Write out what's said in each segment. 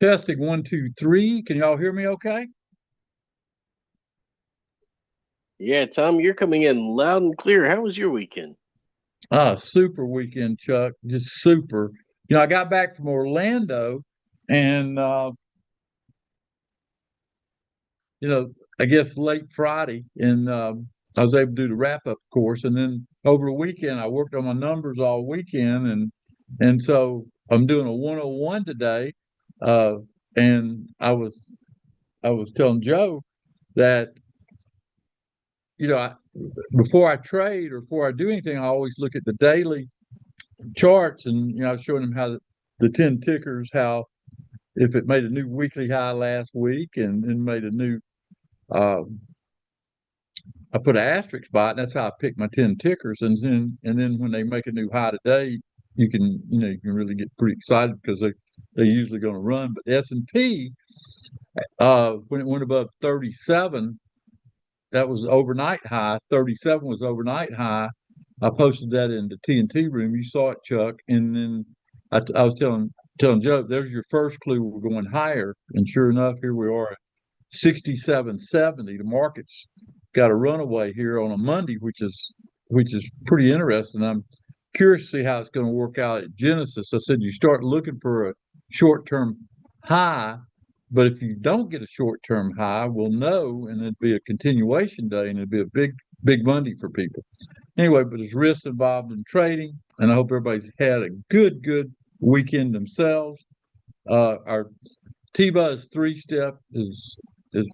Testing 1, 2, 3. Can y'all hear me okay? Yeah, Tom, you're coming in loud and clear. How was your weekend? Super weekend, Chuck. Just super. I got back from Orlando and you know, I guess late Friday and I was able to do the wrap up course. And then over the weekend I worked on my numbers all weekend and so I'm doing a 101 today. Uh and I was telling Joe that before I trade or before I do anything, I always look at the daily charts, and I was showing them how the 10 tickers, how if it made a new weekly high last week and made a new, uh, I put an asterisk by it, and that's how I pick my 10 tickers. And then when they make a new high today, you can really get pretty excited because they're usually going to run. But the S&P, when it went above 37, that was overnight high. 37 was overnight high. I posted that in the TNT room. You saw it, Chuck. And then I was telling Joe, there's your first clue we're going higher. And sure enough, here we are at 67.70. The market's got a runaway here on a Monday, which is pretty interesting. I'm curious to see how it's going to work out at Genesis. I said you start looking for a short-term high, but if you don't get a short-term high, we'll know, and it'd be a continuation day, and it'd be a big Monday for people. Anyway, but there's risk involved in trading, and I hope everybody's had a good weekend themselves. Our T-Buzz three-step is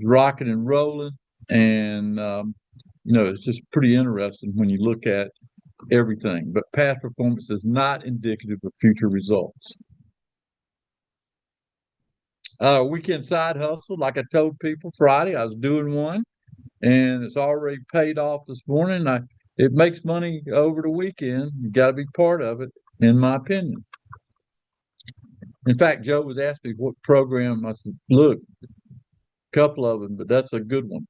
rocking and rolling, and it's just pretty interesting when you look at everything. But past performance is not indicative of future results. Weekend side hustle, like I told people Friday, I was doing one, and it's already paid off this morning. It makes money over the weekend. You got to be part of it, in my opinion. In fact, Joe was asking me what program. I said, look, a couple of them, but that's a good one.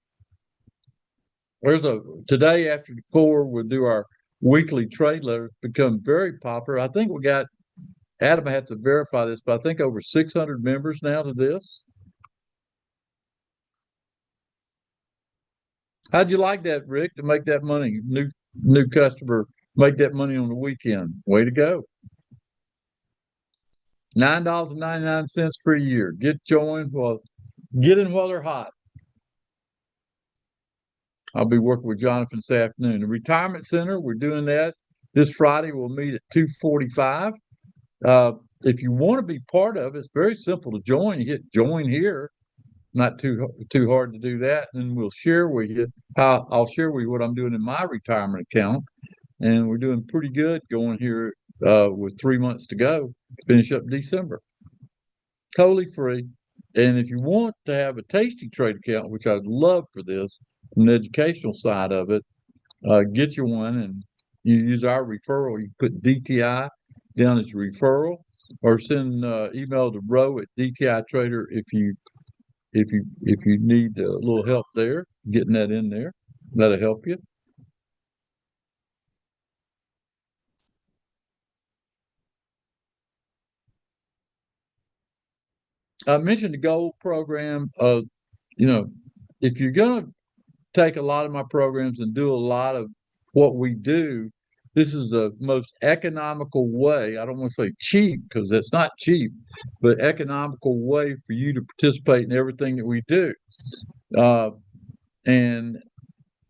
Today after 4, we'll do our weekly trade letters, become very popular. I think we got, Adam, I have to verify this, but I think over 600 members now to this. How'd you like that, Rick, to make that money? New customer, make that money on the weekend. Way to go. $9.99 for a year. Get in while they're hot. I'll be working with Jonathan this afternoon. The retirement center, we're doing that this Friday. We'll meet at 2:45. If you want to be part of it, it's very simple to join. You hit join here. Not too hard to do that, and we'll share with you. I'll share with you what I'm doing in my retirement account, and we're doing pretty good going here with 3 months to go to finish up December. Totally free. And if you want to have a tasty trade account, which I'd love for this, from the educational side of it, get you one, and you use our referral. You put DTI down as referral, or send email to Row at DTI Trader if you need a little help there, getting that in there. That'll help you. I mentioned the gold program. You know, if you're going to take a lot of my programs and do a lot of what we do, this is the most economical way. I don't want to say cheap because that's not cheap, but economical way for you to participate in everything that we do. Uh, and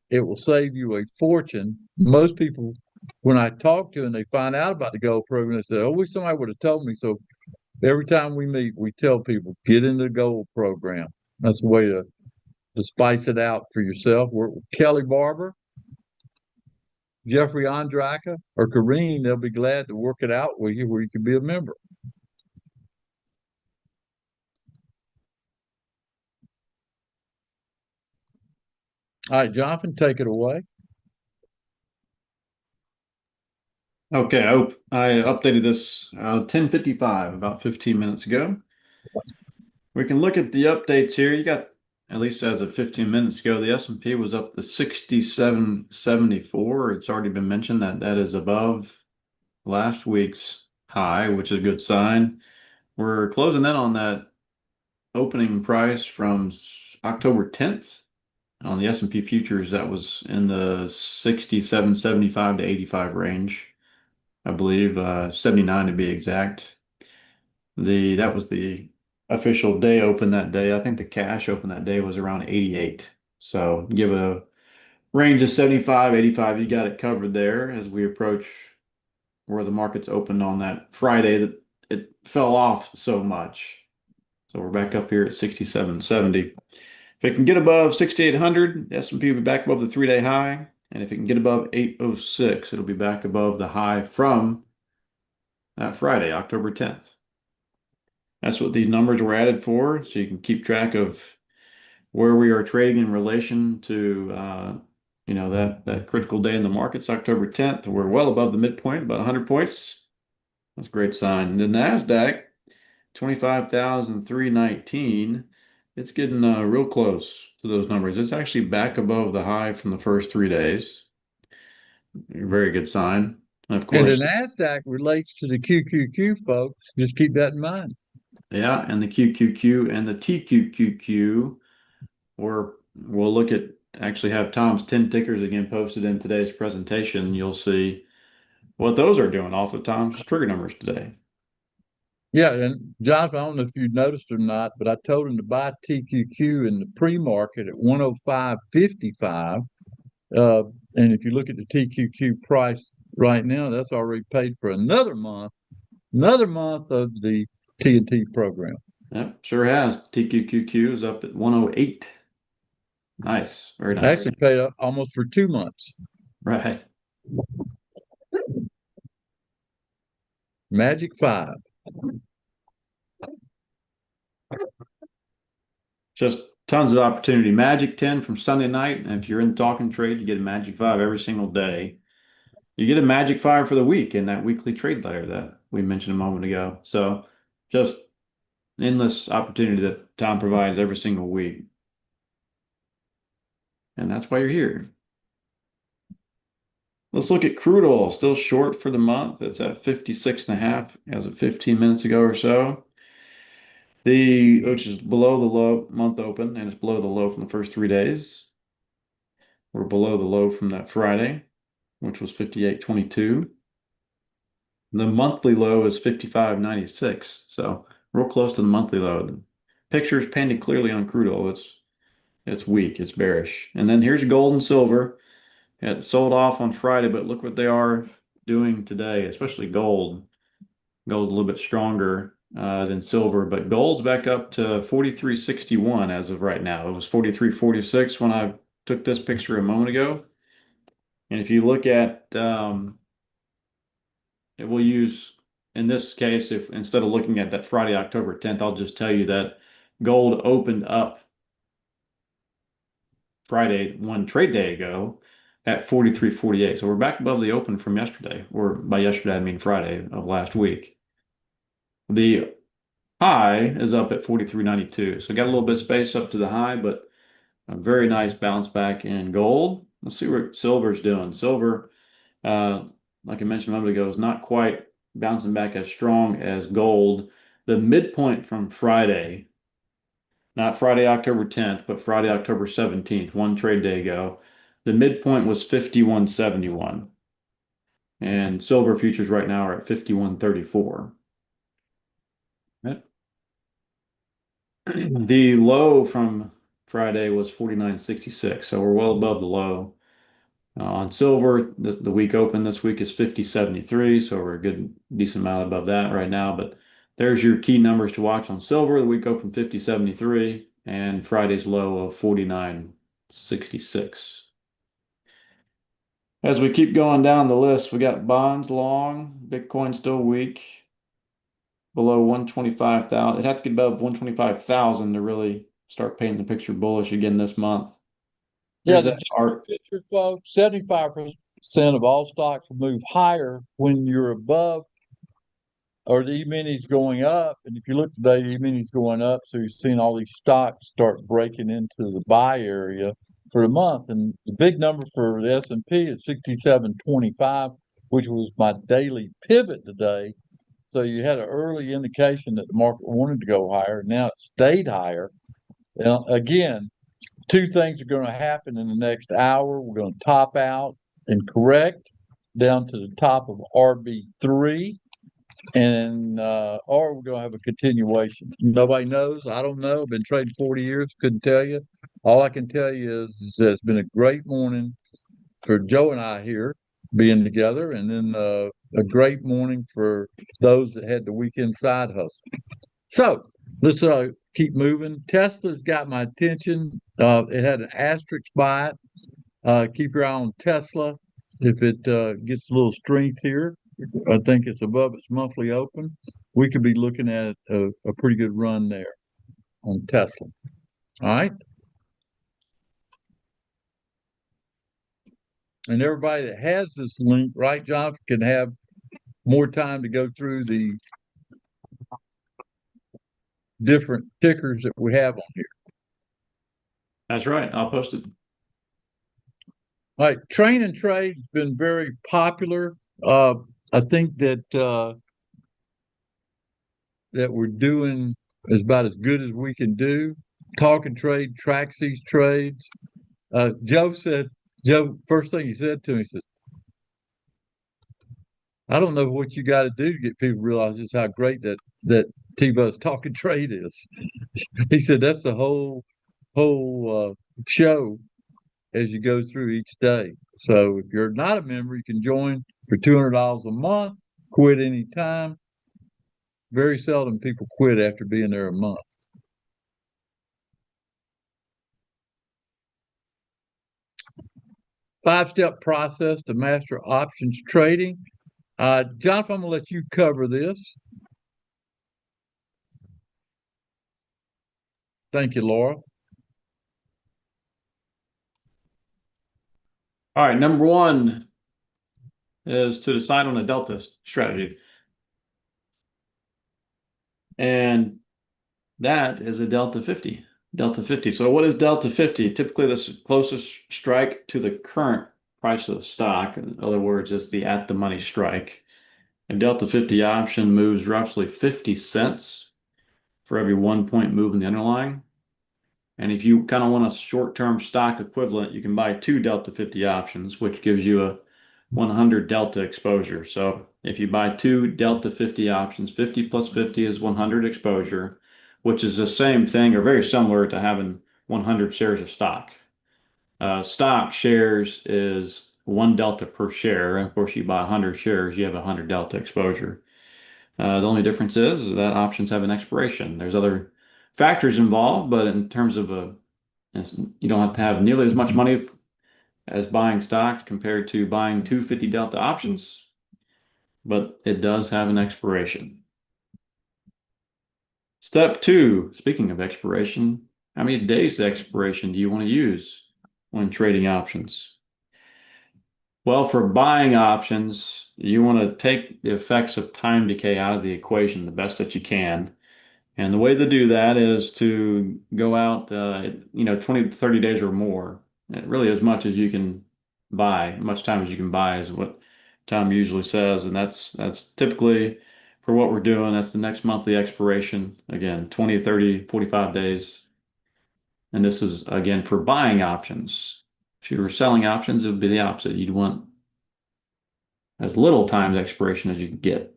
it will save you a fortune. Most people, when I talk to them and they find out about the gold program, they say, I wish somebody would have told me. So every time we meet, we tell people, get in the gold program. That's the way to spice it out for yourself. We're with Kelly Barber, Jeffrey Andraka, or Kareen. They'll be glad to work it out with you where you can be a member. All right, Jonathan, take it away. Okay, I updated this 10:55, about 15 minutes ago. We can look at the updates here. You got, at least as of 15 minutes ago, the S&P was up to 67.74. It's already been mentioned that that is above last week's high, which is a good sign. We're closing in on that opening price from October 10th on the S&P futures. That was in the 67, 75 to 85 range, I believe, 79 to be exact. That was the official day open that day. I think the cash open that day was around 88. So give a range of 75, 85. You got it covered there as we approach where the markets opened on that Friday that it fell off so much. So we're back up here at 67.70. If it can get above 6,800, the S&P will be back above the 3-day high. And if it can get above 806, it'll be back above the high from that Friday, October 10th. That's what these numbers were added for, so you can keep track of where we are trading in relation to that critical day in the markets, October 10th. We're well above the midpoint, about 100 points. That's a great sign. The NASDAQ, 25,319. It's getting real close to those numbers. It's actually back above the high from the first 3 days. Very good sign. And of And the course, NASDAQ relates to the QQQ, folks. Just keep that in mind. yeah, and the QQQ and the TQQQ, we'll look at actually have Tom's 10 tickers again posted in today's presentation. You'll see what those are doing off of Tom's trigger numbers today. Yeah, and Jonathan, I don't know if you noticed or not, but I told him to buy TQQ in the pre-market at 105.55. And if you look at the TQQ price right now, that's already paid for another month of the TNT program. Yep, sure has. TQQQ is up at 108. Nice, very nice. Actually paid almost for 2 months. Right. Magic 5. Just tons of opportunity. Magic 10 from Sunday night. And if you're in the talking trade, you get a Magic 5 every single day. You get a Magic 5 for the week in that weekly trade letter that we mentioned a moment ago. So just endless opportunity that Tom provides every single week. And that's why you're here. Let's look at crude oil. Still short for the month. It's at 56.5 as of 15 minutes ago or so. Which is below the low month open, and it's below the low from the first 3 days. We're below the low from that Friday, which was 58.22. The monthly low is 55.96. So real close to the monthly low. The picture is painted clearly on crude oil. It's weak, it's bearish. And then here's gold and silver. It sold off on Friday, but look what they are doing today, especially gold. Gold's a little bit stronger than silver, but gold's back up to 43.61 as of right now. It was 43.46 when I took this picture a moment ago. And if you look at it will use, in this case, if instead of looking at that Friday, October 10th, I'll just tell you that gold opened up Friday, one trade day ago, at 43.48. So we're back above the open from yesterday, or by yesterday, I mean Friday of last week. The high is up at 43.92. So got a little bit of space up to the high, but a very nice bounce back in gold. Let's see what silver's doing. Silver, like I mentioned a moment ago, is not quite bouncing back as strong as gold. The midpoint from Friday, not Friday, October 10th, but Friday, October 17th, one trade day ago, the midpoint was 51.71. And silver futures right now are at 51.34. Right. The low from Friday was 49.66, so we're well above the low. On silver, the week open this week is 50.73, so we're a good decent amount above that right now. But there's your key numbers to watch on silver. The week open 50.73 and Friday's low of 49.66. As we keep going down the list, we got bonds long, Bitcoin still weak, below 125,000. It'd have to get above 125,000 to really start painting the picture bullish again this month. Yeah, Here's the that art. picture, folks, 75% of all stocks will move higher when you're above or the E-minis going up. And if you look today, the E-minis going up. So you're seeing all these stocks start breaking into the buy area for the month. And the big number for the S&P is 67.25, which was my daily pivot today So you had an early indication that the market wanted to go higher. Now it stayed higher. Now, again, two things are going to happen in the next hour. We're going to top out and correct down to the top of RB3, and or we're going to have a continuation. Nobody knows. I don't know. I've been trading 40 years. Couldn't tell you. All I can tell you is that it's been a great morning for Joe and I here being together, and then a great morning for those that had the weekend side hustle. So let's keep moving. Tesla's got my attention. It had an asterisk by it. Keep your eye on Tesla. If it gets a little strength here, I think it's above its monthly open. We could be looking at a pretty good run there on Tesla. All right. And everybody that has this link, right, Jonathan, can have more time to go through the different tickers that we have on here. That's right. I'll post it. All right, train and trade has been very popular. I think that that we're doing is about as good as we can do. Talk and trade tracks these trades. Joe, first thing he said to me, he said, I don't know what you got to do to get people to realize just how great that T-Buzz Talk and Trade is. He said that's the whole show as you go through each day. So if you're not a member, you can join for $200 a month, quit anytime. Very seldom people quit after being there a month. Five-step process to master options trading. Jonathan, I'm going to let you cover this. Thank you, Laura. All right, number one is to decide on a delta strategy. And that is a delta 50. Delta 50. So what is delta 50? Typically the closest strike to the current price of the stock. In other words, it's the at the money strike. A delta 50 option moves roughly 50 cents for every 1 point move in the underlying. And if you kind of want a short-term stock equivalent, you can buy 2 delta 50 options, which gives you a 100 delta exposure. So if you buy 2 delta 50 options, 50 plus 50 is 100 exposure, which is the same thing or very similar to having 100 shares of stock. Stock shares is 1 delta per share. And of course, you buy 100 shares, you have 100 delta exposure. The only difference is that options have an expiration. There's other factors involved, but in terms of you don't have to have nearly as much money as buying stocks compared to buying 250 delta options, but it does have an expiration. Step 2, speaking of expiration, how many days to expiration do you want to use when trading options? Well, for buying options, you want to take the effects of time decay out of the equation the best that you can. And the way to do that is to go out, 20 to 30 days or more, really as much as you can buy, as much time as you can buy is what Tom usually says. And that's typically for what we're doing. That's the next monthly expiration. Again, 20, 30, 45 days. And this is, again, for buying options. If you were selling options, it would be the opposite. You'd want as little time expiration as you could get.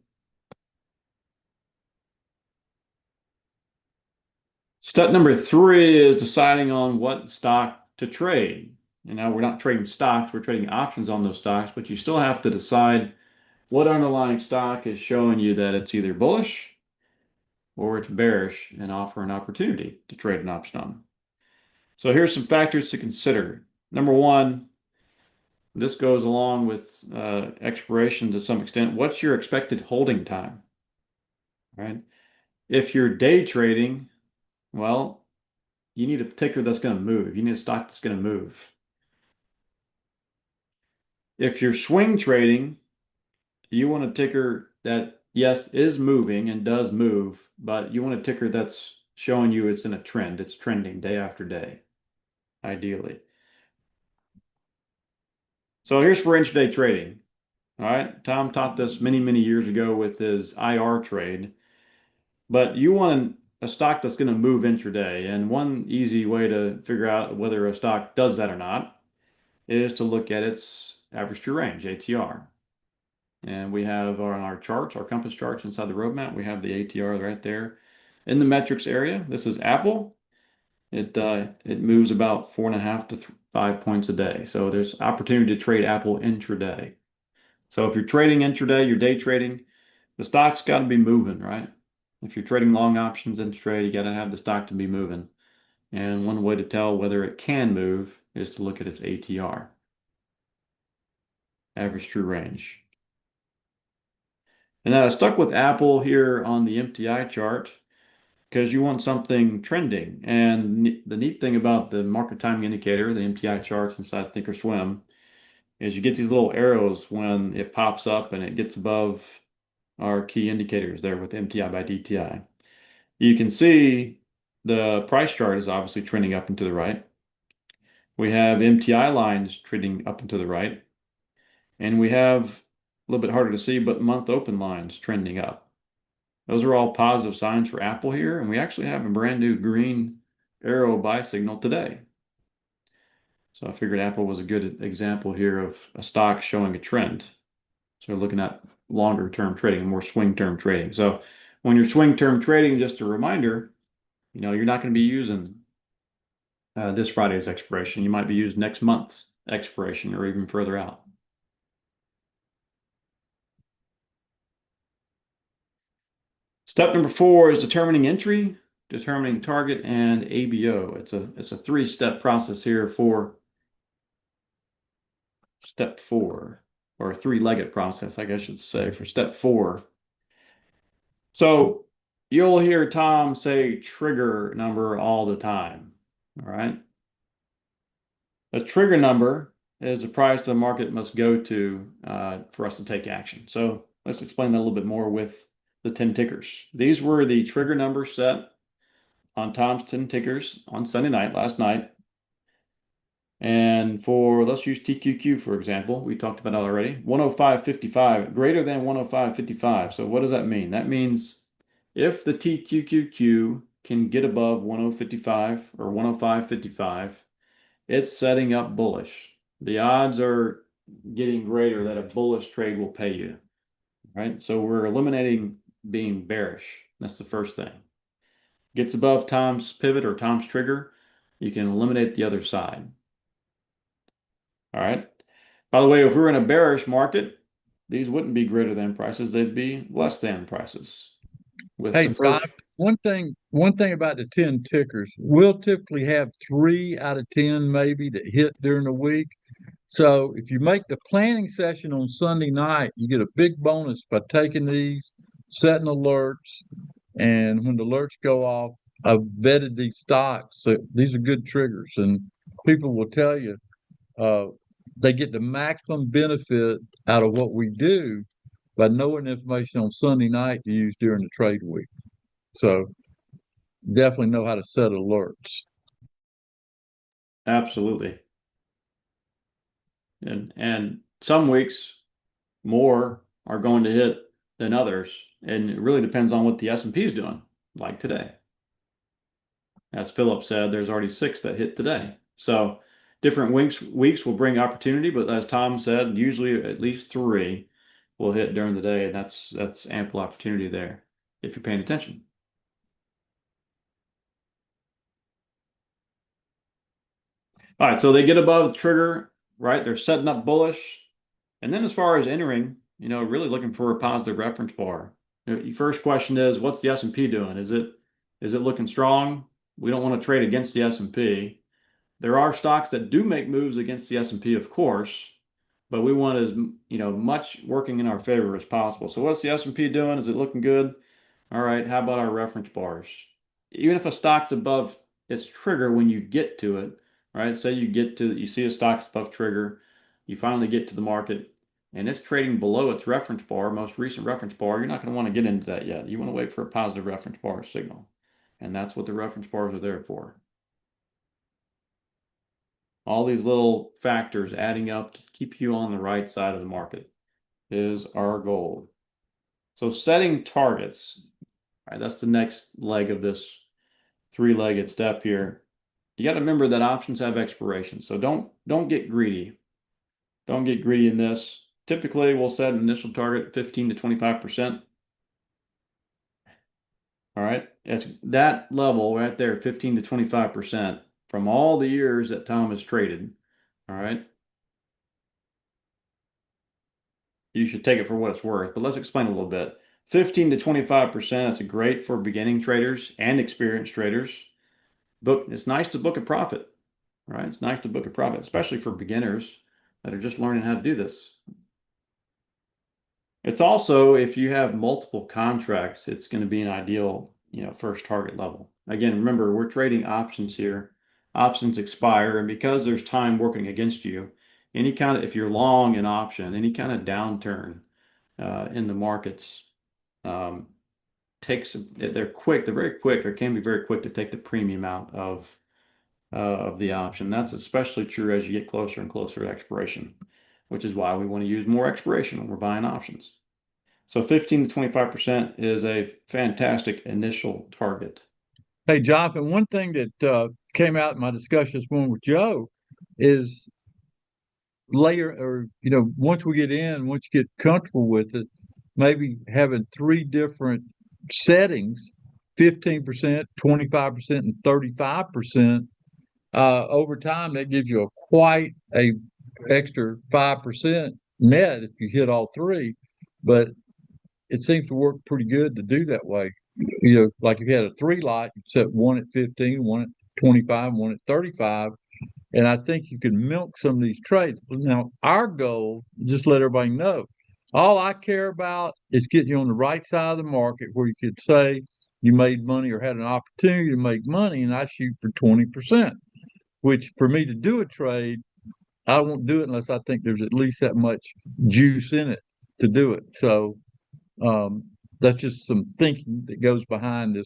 Step number 3 is deciding on what stock to trade. And now we're not trading stocks, we're trading options on those stocks, but you still have to decide what underlying stock is showing you that it's either bullish or it's bearish and offer an opportunity to trade an option on. So here's some factors to consider. Number 1, this goes along with expiration to some extent. What's your expected holding time? Right? If you're day trading, well, you need a ticker that's going to move. You need a stock that's going to move. If you're swing trading, you want a ticker that, yes, is moving and does move, but you want a ticker that's showing you it's in a trend. It's trending day after day, ideally. So here's for intraday trading. All right. Tom taught this many, many years ago with his IR trade. But you want a stock that's going to move intraday. And one easy way to figure out whether a stock does that or not is to look at its average true range, ATR. And we have on our charts, our compass charts inside the roadmap, we have the ATR right there in the metrics area. This is Apple. It moves about 4.5 to 5 points a day. So there's opportunity to trade Apple intraday. So if you're trading intraday, you're day trading, the stock's got to be moving, right? If you're trading long options in trade, you got to have the stock to be moving. And one way to tell whether it can move is to look at its ATR, average true range. And I stuck with Apple here on the MTI chart because you want something trending. And the neat thing about the market timing indicator, the MTI charts inside Thinkorswim, is you get these little arrows when it pops up and it gets above our key indicators there with MTI by DTI. You can see the price chart is obviously trending up and to the right. We have MTI lines trending up and to the right. And we have a little bit harder to see, but month open lines trending up. Those are all positive signs for Apple here. And we actually have a brand new green arrow buy signal today. So I figured Apple was a good example here of a stock showing a trend. So we're looking at longer term trading, more swing term trading. So when you're swing term trading, just a reminder, you're not going to be using this Friday's expiration. You might be using next month's expiration or even further out. Step number 4 is determining entry, determining target, and ABO. It's a 3-step process here for step 4, or a 3-legged process, I guess I should say, for step 4. So you'll hear Tom say trigger number all the time. All right. A trigger number is the price the market must go to for us to take action. So let's explain that a little bit more with the 10 tickers. These were the trigger numbers set on Tom's 10 tickers on Sunday night, last night. And let's use TQQ, for example. We talked about it already. 105.55, greater than 105.55. So what does that mean? That means if the TQQQ can get above 105.55 or 105.55, it's setting up bullish. The odds are getting greater that a bullish trade will pay you, right? So we're eliminating being bearish. That's the first thing. Gets above Tom's pivot or Tom's trigger, you can eliminate the other side. All right. By the way, if we were in a bearish market, these wouldn't be greater than prices, they'd be less than prices. Hey, Doc, one thing about the 10 tickers, we'll typically have 3 out of 10 maybe that hit during the week. So if you make the planning session on Sunday night, you get a big bonus by taking these, setting alerts, and when the alerts go off, I've vetted these stocks. So these are good triggers, and people will tell you they get the maximum benefit out of what we do by knowing information on Sunday night to use during the trade week. So definitely know how to set alerts. Absolutely. And some weeks more are going to hit than others. And it really depends on what the S&P is doing, like today. As Philip said, there's already 6 that hit today. So different weeks will bring opportunity, but as Tom said, usually at least 3 will hit during the day, and that's ample opportunity there if you're paying attention. All right, so they get above the trigger, right? They're setting up bullish. And then as far as entering, really looking for a positive reference bar. Your first question is, what's the S&P doing? Is it looking strong? We don't want to trade against the S&P. There are stocks that do make moves against the S&P, of course, but we want as much working in our favor as possible. So what's the S&P doing? Is it looking good? All right, how about our reference bars? Even if a stock's above its trigger when you get to it, right? Say you see a stock's above trigger, you finally get to the market, and it's trading below its reference bar, most recent reference bar, you're not going to want to get into that yet. You want to wait for a positive reference bar signal. And that's what the reference bars are there for. All these little factors adding up to keep you on the right side of the market. is our goal. So setting targets, all right, that's the next leg of this three-legged step here. You got to remember that options have expiration. So don't get greedy. Don't get greedy in this. Typically, we'll set an initial target 15 to 25%. All right, it's that level right there, 15 to 25% from all the years that Tom has traded. All right. You should take it for what it's worth, but let's explain a little bit. 15 to 25%, that's great for beginning traders and experienced traders. But it's nice to book a profit, right? It's nice to book a profit, especially for beginners that are just learning how to do this. It's also, if you have multiple contracts, it's going to be an ideal, first target level. Again, remember, we're trading options here. Options expire, and because there's time working against you, if you're long an option, any kind of downturn in the markets they're very quick, or can be very quick to take the premium out of the option. That's especially true as you get closer and closer to expiration, which is why we want to use more expiration when we're buying options. So 15 to 25% is a fantastic initial target. Hey, Jonathan, one thing that came out in my discussion this morning with Joe is once we get in, once you get comfortable with it, maybe having three different settings, 15%, 25%, and 35%. Over time, that gives you quite a extra 5% net if you hit all three. But it seems to work pretty good to do that way. Like if you had a three lot, you'd set one at 15, one at 25, one at 35. And I think you can milk some of these trades. Now, our goal, just let everybody know, all I care about is getting you on the right side of the market where you could say you made money or had an opportunity to make money, and I shoot for 20%, which for me to do a trade, I won't do it unless I think there's at least that much juice in it to do it. So that's just some thinking that goes behind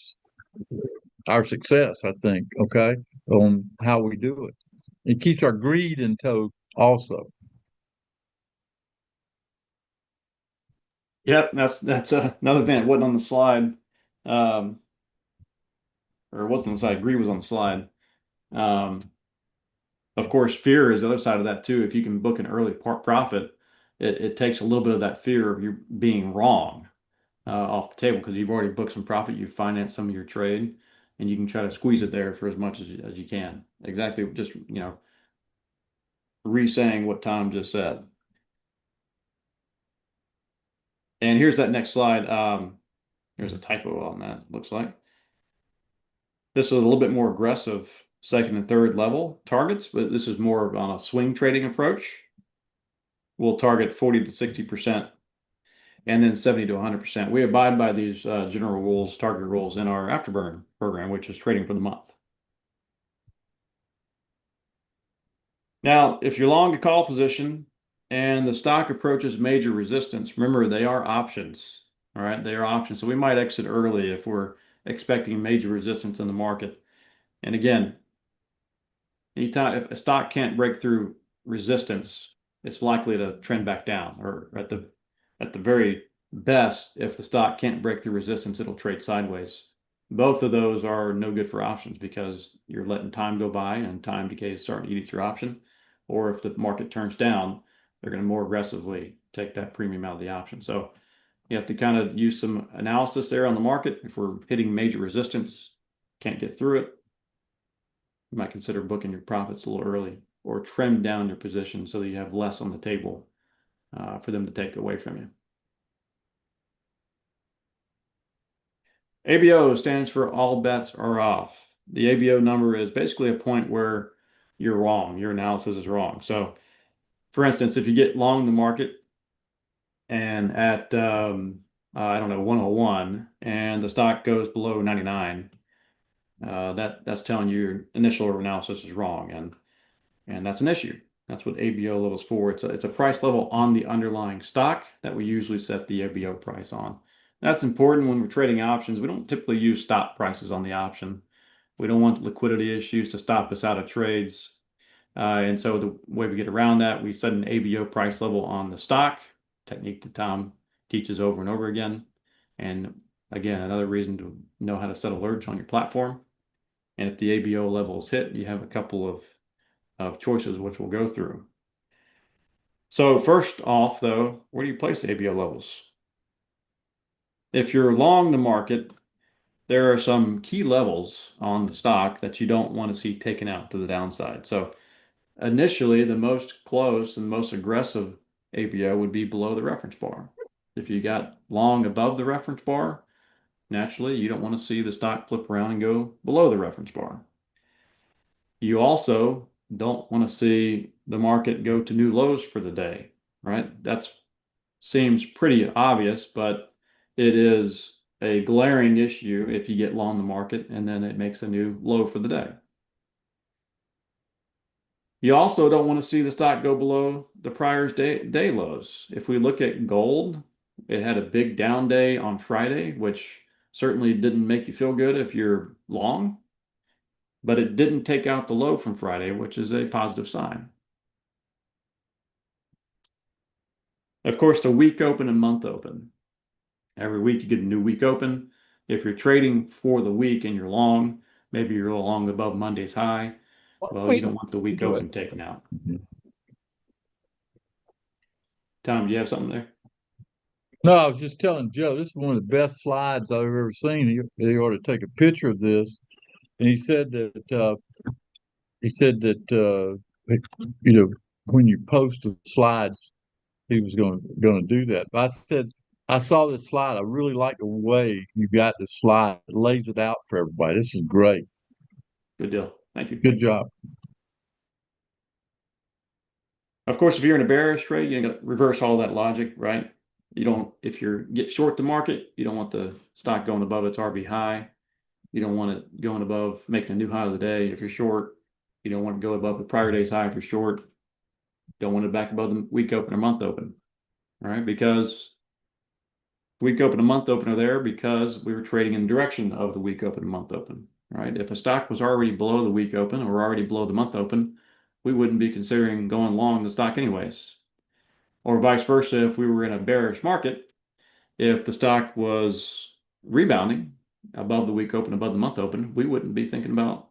our success, I think, okay, on how we do it. It keeps our greed in tow also. Yep, that's another thing that wasn't on the slide. Or it wasn't on the slide, greed was on the slide. Of course, fear is the other side of that too. If you can book an early profit, it takes a little bit of that fear of you being wrong off the table, because you've already booked some profit, you've financed some of your trade, and you can try to squeeze it there for as much as you can. Exactly, just re-saying what Tom just said. And here's that next slide. There's a typo on that, looks like. This is a little bit more aggressive second and third level targets, but this is more on a swing trading approach. We'll target 40 to 60% and then 70 to 100%. We abide by these general rules, target rules in our Afterburn program, which is trading for the month. Now, if you're long a call position and the stock approaches major resistance, remember they are options. All right, they are options. So we might exit early if we're expecting major resistance in the market. And again, anytime if a stock can't break through resistance, it's likely to trend back down, or at the very best, if the stock can't break through resistance, it'll trade sideways. Both of those are no good for options because you're letting time go by, and time decay is starting to eat at your option. Or if the market turns down, they're going to more aggressively take that premium out of the option. So you have to kind of use some analysis there on the market. If we're hitting major resistance, can't get through it, you might consider booking your profits a little early, or trim down your position so that you have less on the table for them to take away from you. ABO stands for all bets are off. The ABO number is basically a point where you're wrong. Your analysis is wrong. So, for instance, if you get long the market and at, I don't know, 101, and the stock goes below 99, that's telling you your initial analysis is wrong, and that's an issue. That's what ABO level is for. It's a price level on the underlying stock that we usually set the ABO price on. That's important when we're trading options. We don't typically use stop prices on the option. We don't want liquidity issues to stop us out of trades. And so the way we get around that, we set an ABO price level on the stock technique that Tom teaches over and over again. And again, another reason to know how to set alerts on your platform. And if the ABO level is hit, you have a couple of choices which we'll go through. So first off, though, where do you place the ABO levels? If you're long the market, there are some key levels on the stock that you don't want to see taken out to the downside. So initially, the most close and most aggressive ABO would be below the reference bar. If you got long above the reference bar, naturally, you don't want to see the stock flip around and go below the reference bar. You also don't want to see the market go to new lows for the day, right? That seems pretty obvious, but it is a glaring issue if you get long the market and then it makes a new low for the day. You also don't want to see the stock go below the prior day lows. If we look at gold, it had a big down day on Friday, which certainly didn't make you feel good if you're long, but it didn't take out the low from Friday, which is a positive sign. Of course, the week open and month open. Every week you get a new week open. If you're trading for the week and you're long, maybe you're long above Monday's high. Well, you don't want the week open taken out. Tom, do you have something there? No, I was just telling Joe, this is one of the best slides I've ever seen. He ought to take a picture of this. And he said that when you post the slides, he was going to do that. But I said, I saw this slide. I really like the way you got the slide. It lays it out for everybody. This is great. Good deal. Thank you. Good job. Of course, if you're in a bearish trade, you got to reverse all that logic, right? You don't, if you get short the market, you don't want the stock going above its RV high. You don't want it going above, making a new high of the day. If you're short, you don't want to go above the prior day's high if you're short. Don't want it back above the week open or month open. All right, because week open and month open are there because we were trading in the direction of the week open and month open. Right? If a stock was already below the week open or already below the month open, we wouldn't be considering going long the stock anyways. Or vice versa, if we were in a bearish market, if the stock was rebounding above the week open, above the month open, we wouldn't be thinking about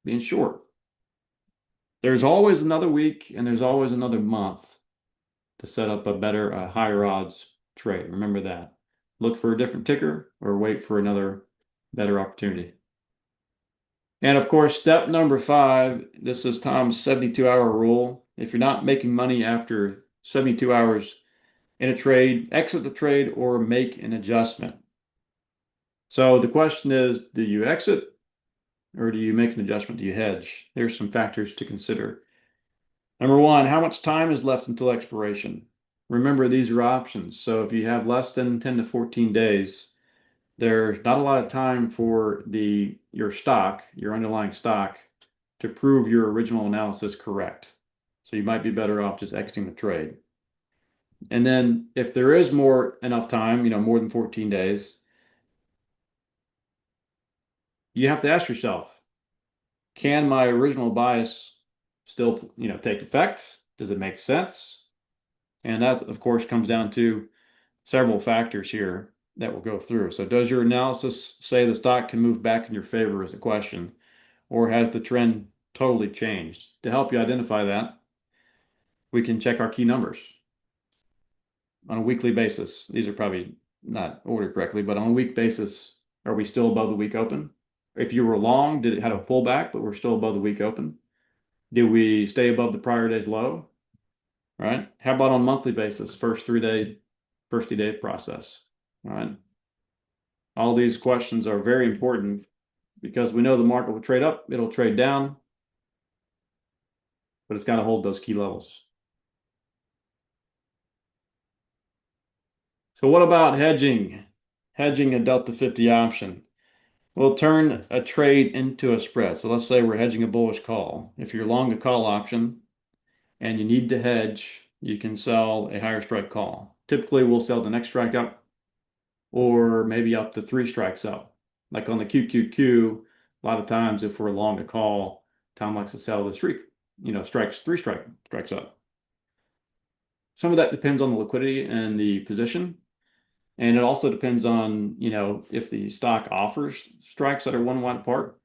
being short. There's always another week and there's always another month to set up a higher odds trade. Remember that. Look for a different ticker or wait for another better opportunity. And of course, step number 5, this is Tom's 72-hour rule. If you're not making money after 72 hours in a trade, exit the trade or make an adjustment. So the question is, do you exit or do you make an adjustment? Do you hedge? There's some factors to consider. Number 1, how much time is left until expiration? Remember, these are options. So if you have less than 10 to 14 days, there's not a lot of time for your stock, your underlying stock, to prove your original analysis correct. So you might be better off just exiting the trade. And then if there is enough time, more than 14 days, you have to ask yourself, can my original bias still, take effect? Does it make sense? And that, of course, comes down to several factors here that we'll go through. So does your analysis say the stock can move back in your favor is the question, or has the trend totally changed? To help you identify that, we can check our key numbers on a weekly basis. These are probably not ordered correctly, but on a week basis, are we still above the week open? If you were long, did it have a pullback, but we're still above the week open? Did we stay above the prior day's low? Right? How about on a monthly basis, first 30-day process? All right. All these questions are very important because we know the market will trade up, it'll trade down, but it's got to hold those key levels. So what about hedging? Hedging a Delta 50 option. We'll turn a trade into a spread. So let's say we're hedging a bullish call. If you're long a call option and you need to hedge, you can sell a higher strike call. Typically, we'll sell the next strike up or maybe up to 3 strikes up. Like on the QQQ, a lot of times if we're long a call, Tom likes to sell the strikes 3 strikes up. some of that depends on the liquidity and the position. And it also depends on, if the stock offers strikes that are 1 watt apart.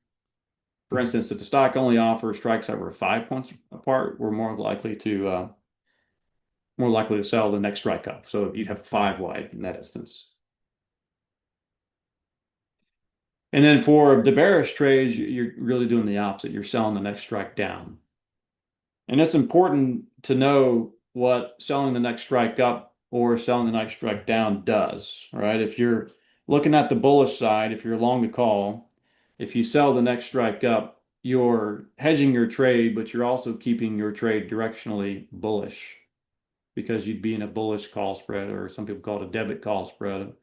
For instance, if the stock only offers strikes that were 5 points apart, we're more likely to sell the next strike up. So you'd have 5 wide in that instance. And then for the bearish trades, you're really doing the opposite. You're selling the next strike down. And it's important to know what selling the next strike up or selling the next strike down does, right? If you're looking at the bullish side, if you're long the call, if you sell the next strike up, you're hedging your trade, but you're also keeping your trade directionally bullish because you'd be in a bullish call spread, or some people call it a debit call spread,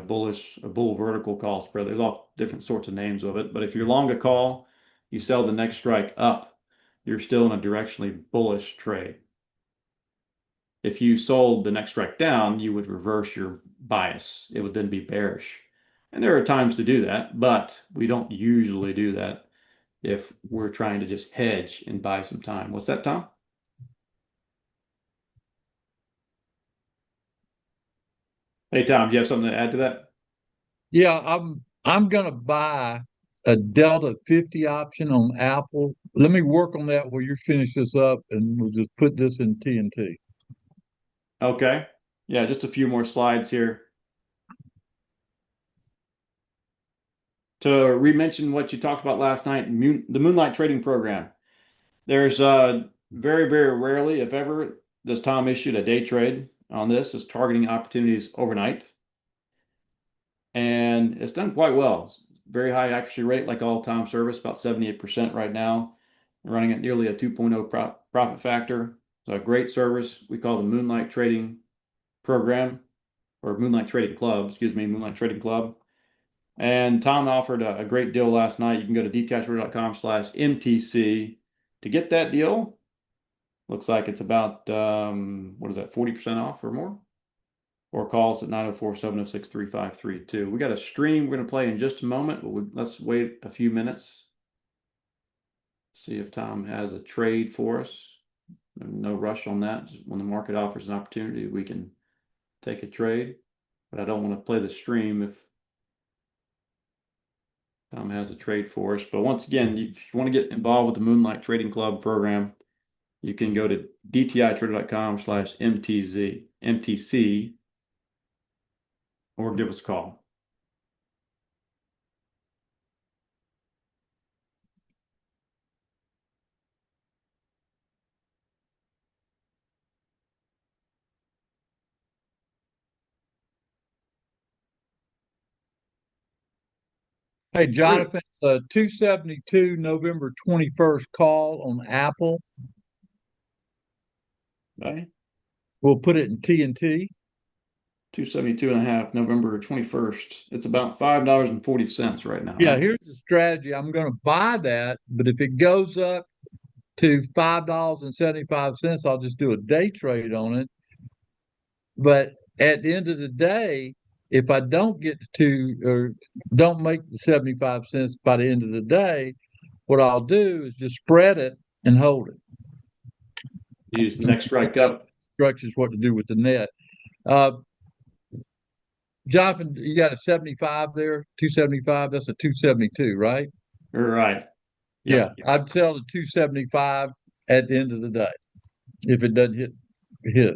bullish, a bull vertical call spread. There's all different sorts of names of it. But if you're long a call, you sell the next strike up, you're still in a directionally bullish trade. If you sold the next strike down, you would reverse your bias. It would then be bearish. And there are times to do that, but we don't usually do that if we're trying to just hedge and buy some time. What's that, Tom? Hey, Tom, do you have something to add to that? Yeah, I'm gonna buy a Delta 50 option on Apple. Let me work on that while you finish this up, and we'll just put this in TNT. Okay. Yeah, just a few more slides here. To re-mention what you talked about last night, the Moonlight Trading Program. There's very, very rarely, if ever, does Tom issue a day trade on this. It's targeting opportunities overnight. And it's done quite well. Very high accuracy rate, like all Tom service, about 78% right now. Running at nearly a 2.0 profit factor. So a great service we call the Moonlight Trading Program, or Moonlight Trading Club, Moonlight Trading Club. And Tom offered a great deal last night. You can go to dcashtrader.com/MTC to get that deal. Looks like it's about, 40% off or more? Or call us at 904-706-3532. We got a stream we're going to play in just a moment, but let's wait a few minutes. See if Tom has a trade for us. No rush on that. Just when the market offers an opportunity, we can take a trade. But I don't want to play the stream if Tom has a trade for us. But once again, if you want to get involved with the Moonlight Trading Club program, you can go to dtitrader.com/MTC or give us a call. Hey, Jonathan, 272 November 21st call on Apple. Okay. We'll put it in TNT. 272.5, November 21st. It's about $5.40 right now. Yeah, right? here's the strategy. I'm going to buy that, but if it goes up to $5.75, I'll just do a day trade on it. But at the end of the day, if I don't get to or don't make the 75 cents by the end of the day, what I'll do is just spread it and hold it. Use the next strike up. Instructions what to do with the net. Jonathan, you got a 75 there, 275. That's a 272, right? Right. Yep. Yeah, I'd sell the 275 at the end of the day if it doesn't hit.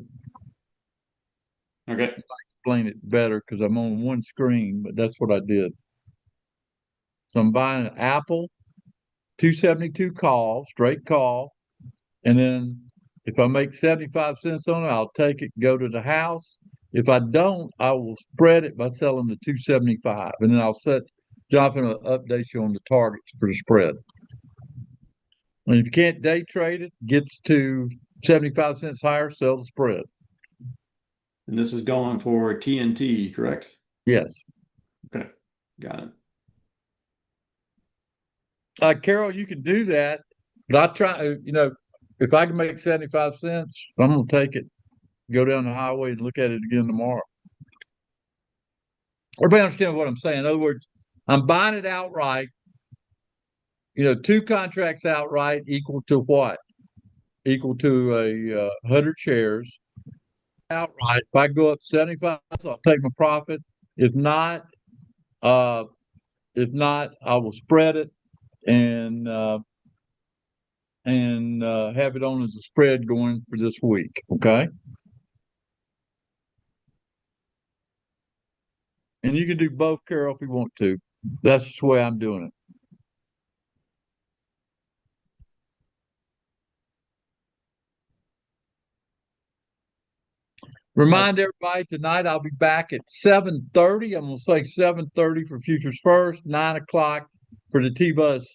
Okay. Explain it better because I'm on one screen, but that's what I did. So I'm buying an Apple 272 call, straight call, and then if I make 75 cents on it, I'll take it, go to the house. If I don't, I will spread it by selling the 275, and then I'll set Jonathan will update you on the targets for the spread. And if you can't day trade it, gets to 75 cents higher, sell the spread. And this is going for TNT, correct? Yes. Okay, got it. Carol, you can do that, but I try, if I can make 75 cents, I'm going to take it, go down the highway and look at it again tomorrow. Everybody understand what I'm saying? In other words, I'm buying it outright. 2 contracts outright equal to what? Equal to 100 shares. outright. If I go up 75, I'll take my profit. If not, uh, I will spread it and have it on as a spread going for this week. Okay. And you can do both, Carol, if you want to. That's just the way I'm doing it. Remind everybody tonight I'll be back at 7:30. I'm gonna say 7:30 for Futures First, 9 o'clock for the T-Bus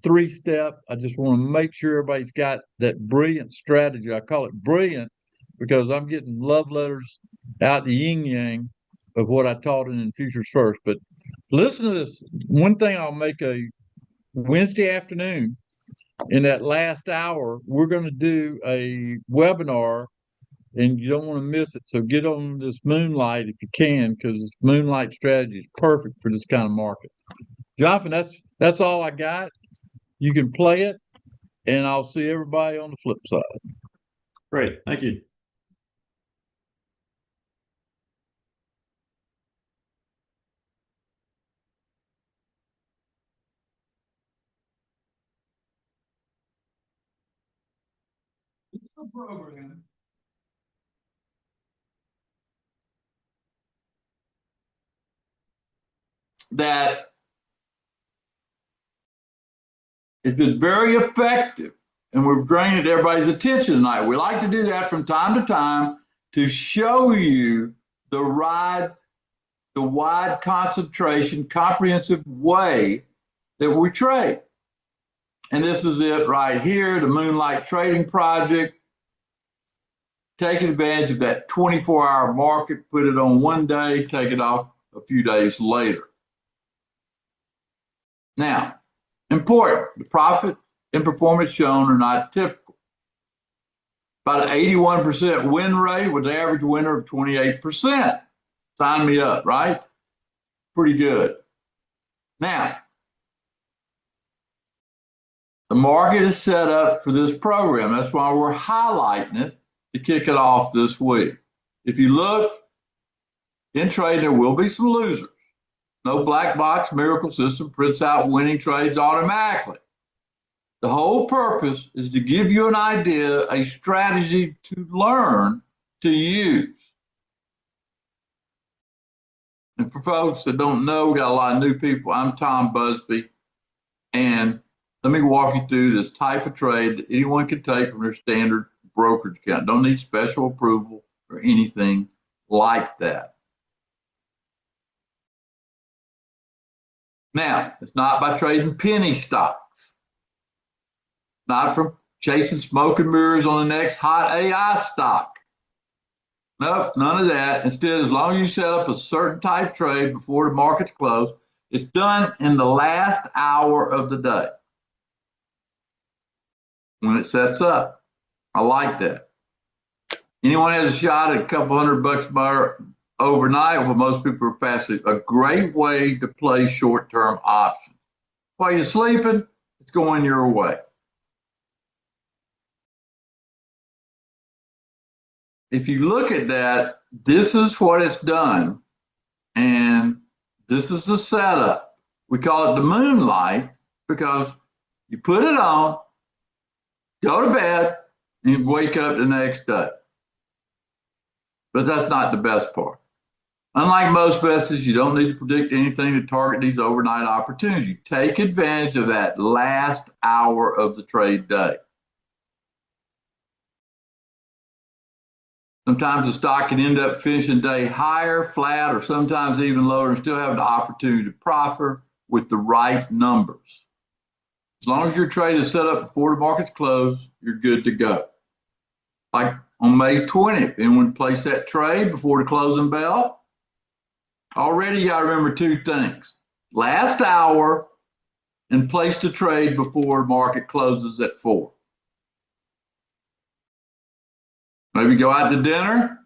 3-step. I just want to make sure everybody's got that brilliant strategy. I call it brilliant because I'm getting love letters out the yin yang of what I taught in Futures First. But listen to this. One thing I'll make a Wednesday afternoon in that last hour, we're going to do a webinar and you don't want to miss it. So get on this Moonlight if you can, because this Moonlight strategy is perfect for this kind of market. Jonathan, that's all I got. You can play it, and I'll see everybody on the flip side. Great, thank you. Program. That has been very effective, and we've drained everybody's attention tonight. We like to do that from time to time to show you the wide concentration, comprehensive way that we trade. And this is it right here, the Moonlight Trading Project. Taking advantage of that 24-hour market, put it on one day, take it off a few days later. Now, important, the profit and performance shown are not typical. About an 81% win rate with an average winner of 28%. Sign me up, right? Pretty good. Now, the market is set up for this program. That's why we're highlighting it to kick it off this week. If you look in trading, there will be some losers. No black box miracle system prints out winning trades automatically. The whole purpose is to give you an idea, a strategy to learn to use. And for folks that don't know, we got a lot of new people. I'm Tom Busby, and let me walk you through this type of trade that anyone can take from their standard brokerage account. Don't need special approval or anything like that. Now, it's not by trading penny stocks, not from chasing smoke and mirrors on the next hot AI stock. Nope, none of that. Instead, as long as you set up a certain type trade before the market's closed, it's done in the last hour of the day when it sets up. I like that. Anyone has a shot at a couple $100 more overnight? Well, most people are fast asleep. A great way to play short-term options. While you're sleeping, it's going your way. If you look at that, this is what it's done. And this is the setup. We call it the Moonlight because you put it on, go to bed, and you wake up the next day. But that's not the best part. Unlike most investors, you don't need to predict anything to target these overnight opportunities. You take advantage of that last hour of the trade day. Sometimes the stock can end up finishing the day higher, flat, or sometimes even lower and still have the opportunity to profit with the right numbers. As long as your trade is set up before the market's closed, you're good to go. Like on May 20th, anyone place that trade before the closing bell? Already you got to remember two things. Last hour and place the trade before the market closes at 4. Maybe go out to dinner,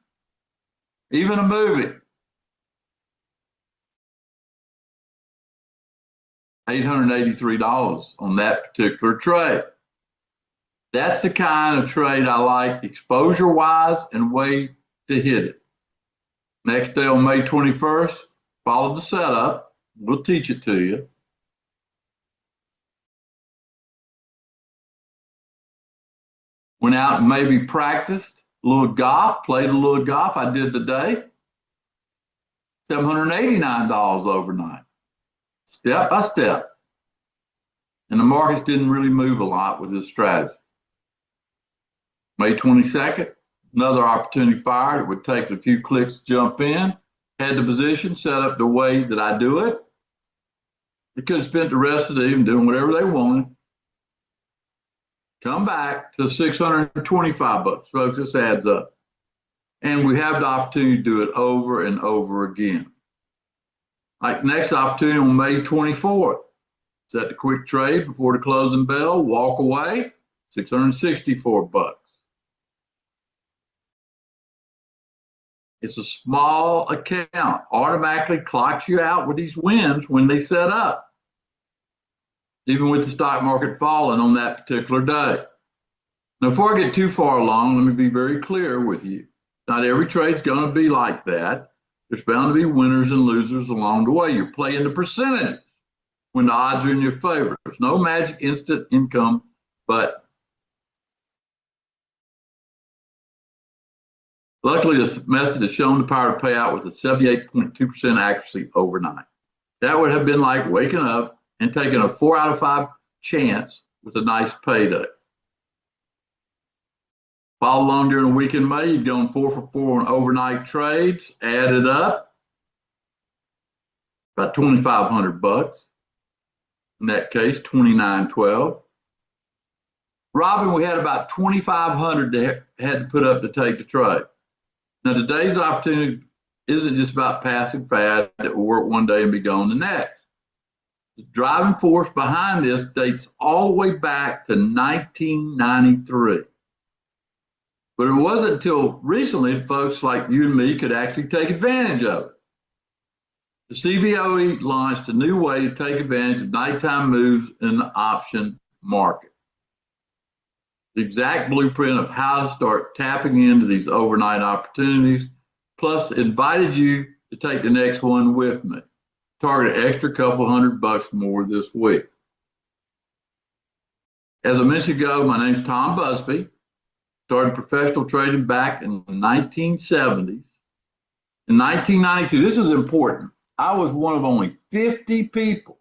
even a movie. $883 on that particular trade. That's the kind of trade I like exposure-wise and way to hit it. Next day on May 21st, follow the setup. We'll teach it to you. Went out and maybe practiced a little golf, played a little golf. I did today. $789 overnight, step by step. And the markets didn't really move a lot with this strategy. May 22nd, another opportunity fired. It would take a few clicks to jump in, had the position set up the way that I do it. They could have spent the rest of the evening doing whatever they wanted. Come back to 625 bucks, folks. This adds up. And we have the opportunity to do it over and over again. Like next opportunity on May 24th. Set the quick trade before the closing bell, walk away, 664 bucks. It's a small account, automatically clocks you out with these wins when they set up, even with the stock market falling on that particular day. Now, before I get too far along, let me be very clear with you. Not every trade's going to be like that. There's bound to be winners and losers along the way. You're playing the percentages when the odds are in your favor. There's no magic instant income, but luckily this method has shown the power to pay out with a 78.2% accuracy overnight. That would have been like waking up and taking a 4 out of 5 chance with a nice payday. Follow along during the week in May, you'd go on 4 for 4 on overnight trades, add it up, about 2,500 bucks. In that case, 29.12. Robin, we had about 2,500 that had to put up to take the trade. Now, today's opportunity isn't just about passive fad that will work one day and be gone the next. The driving force behind this dates all the way back to 1993. But it wasn't until recently that folks like you and me could actually take advantage of it. The CBOE launched a new way to take advantage of nighttime moves in the option market. The exact blueprint of how to start tapping into these overnight opportunities, plus invited you to take the next one with me. Target an extra couple $100 more this week. As I mentioned ago, my name's Tom Busby. Started professional trading back in the 1970s. In 1992, this is important. I was one of only 50 people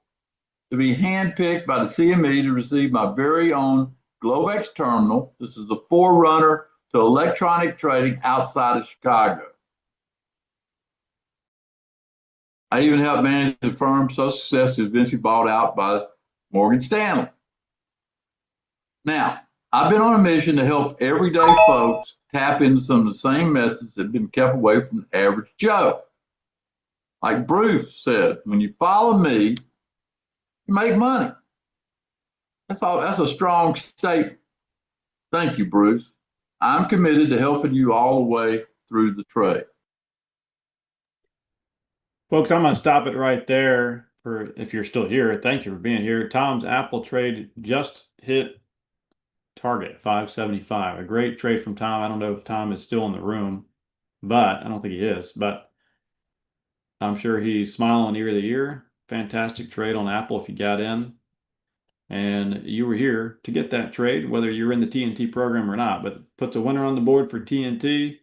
to be handpicked by the CME to receive my very own Globex terminal. This is the forerunner to electronic trading outside of Chicago. I even helped manage the firm so successfully eventually bought out by Morgan Stanley. Now, I've been on a mission to help everyday folks tap into some of the same methods that have been kept away from the average Joe. Like Bruce said, when you follow me, you make money. That's all. That's a strong statement. Thank you, Bruce. I'm committed to helping you all the way through the trade. Folks, I'm going to stop it right there for if you're still here. Thank you for being here. Tom's Apple trade just hit target 575. A great trade from Tom. I don't know if Tom is still in the room, but I don't think he is, but I'm sure he's smiling ear to ear. Fantastic trade on Apple if you got in. And you were here to get that trade, whether you're in the TNT program or not, but puts a winner on the board for TNT,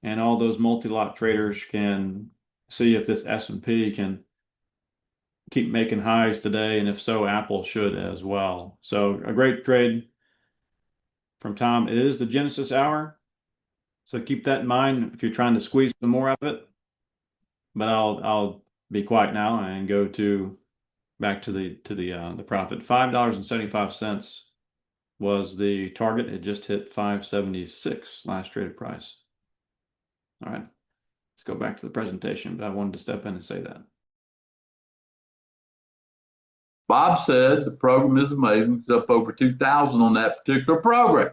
and all those multi-lot traders can see if this S&P can keep making highs today, and if so, Apple should as well. So a great trade from Tom. It is the Genesis Hour, so keep that in mind if you're trying to squeeze some more of it. But I'll be quiet now and go back to the profit. $5.75 was the target. It just hit 576 last traded price. All right, let's go back to the presentation, but I wanted to step in and say that. Bob said the program is amazing. It's up over 2,000 on that particular program.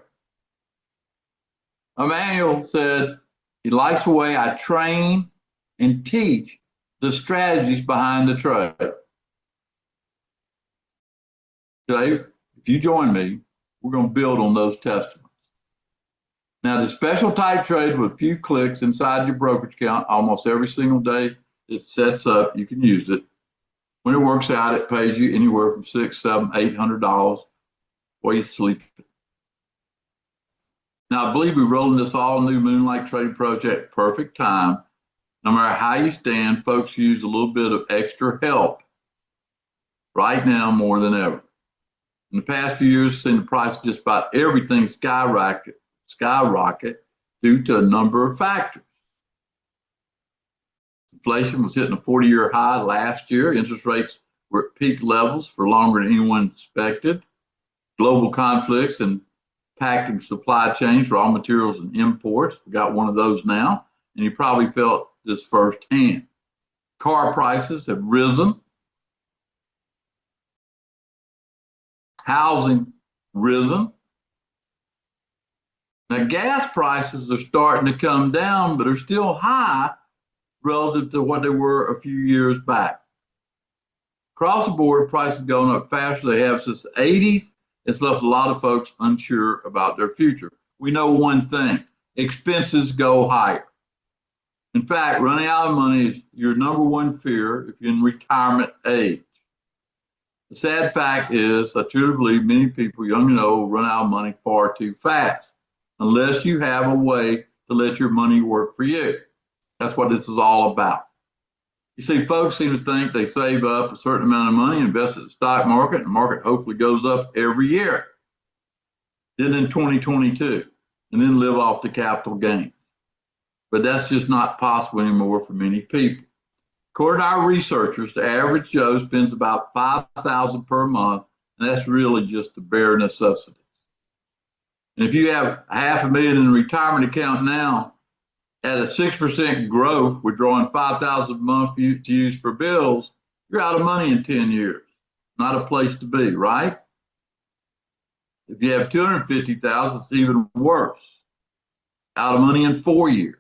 Emmanuel said he likes the way I train and teach the strategies behind the trade. Dave, if you join me, we're going to build on those testimonies. Now, the special type trade with a few clicks inside your brokerage account almost every single day it sets up, you can use it. When it works out, it pays you anywhere from $600, $700, $800 while you sleep. Now, I believe we're rolling this all new Moonlight Trading Project perfect time. No matter how you stand, folks use a little bit of extra help right now more than ever. In the past few years, I've seen the price of just about everything skyrocket due to a number of factors. Inflation was hitting a 40-year high last year. Interest rates were at peak levels for longer than anyone expected. Global conflicts impacting supply chains, raw materials, and imports. We got one of those now, and you probably felt this firsthand. Car prices have risen. Housing risen. Now, gas prices are starting to come down, but are still high relative to what they were a few years back. Across the board, prices have gone up faster than they have since the 80s. It's left a lot of folks unsure about their future. We know one thing, expenses go higher. In fact, running out of money is your number one fear if you're in retirement age. The sad fact is, I truly believe many people, young and old, run out of money far too fast, unless you have a way to let your money work for you. That's what this is all about. You see, folks seem to think they save up a certain amount of money, invest in the stock market, and the market hopefully goes up every year. Then in 2022, and then live off the capital gains. But that's just not possible anymore for many people. According to our researchers, the average Joe spends about $5,000 per month, and that's really just the bare necessities. And if you have $500,000 in a retirement account now, at a 6% growth, withdrawing $5,000 a month to use for bills, you're out of money in 10 years. Not a place to be, right? If you have $250,000, it's even worse. Out of money in 4 years.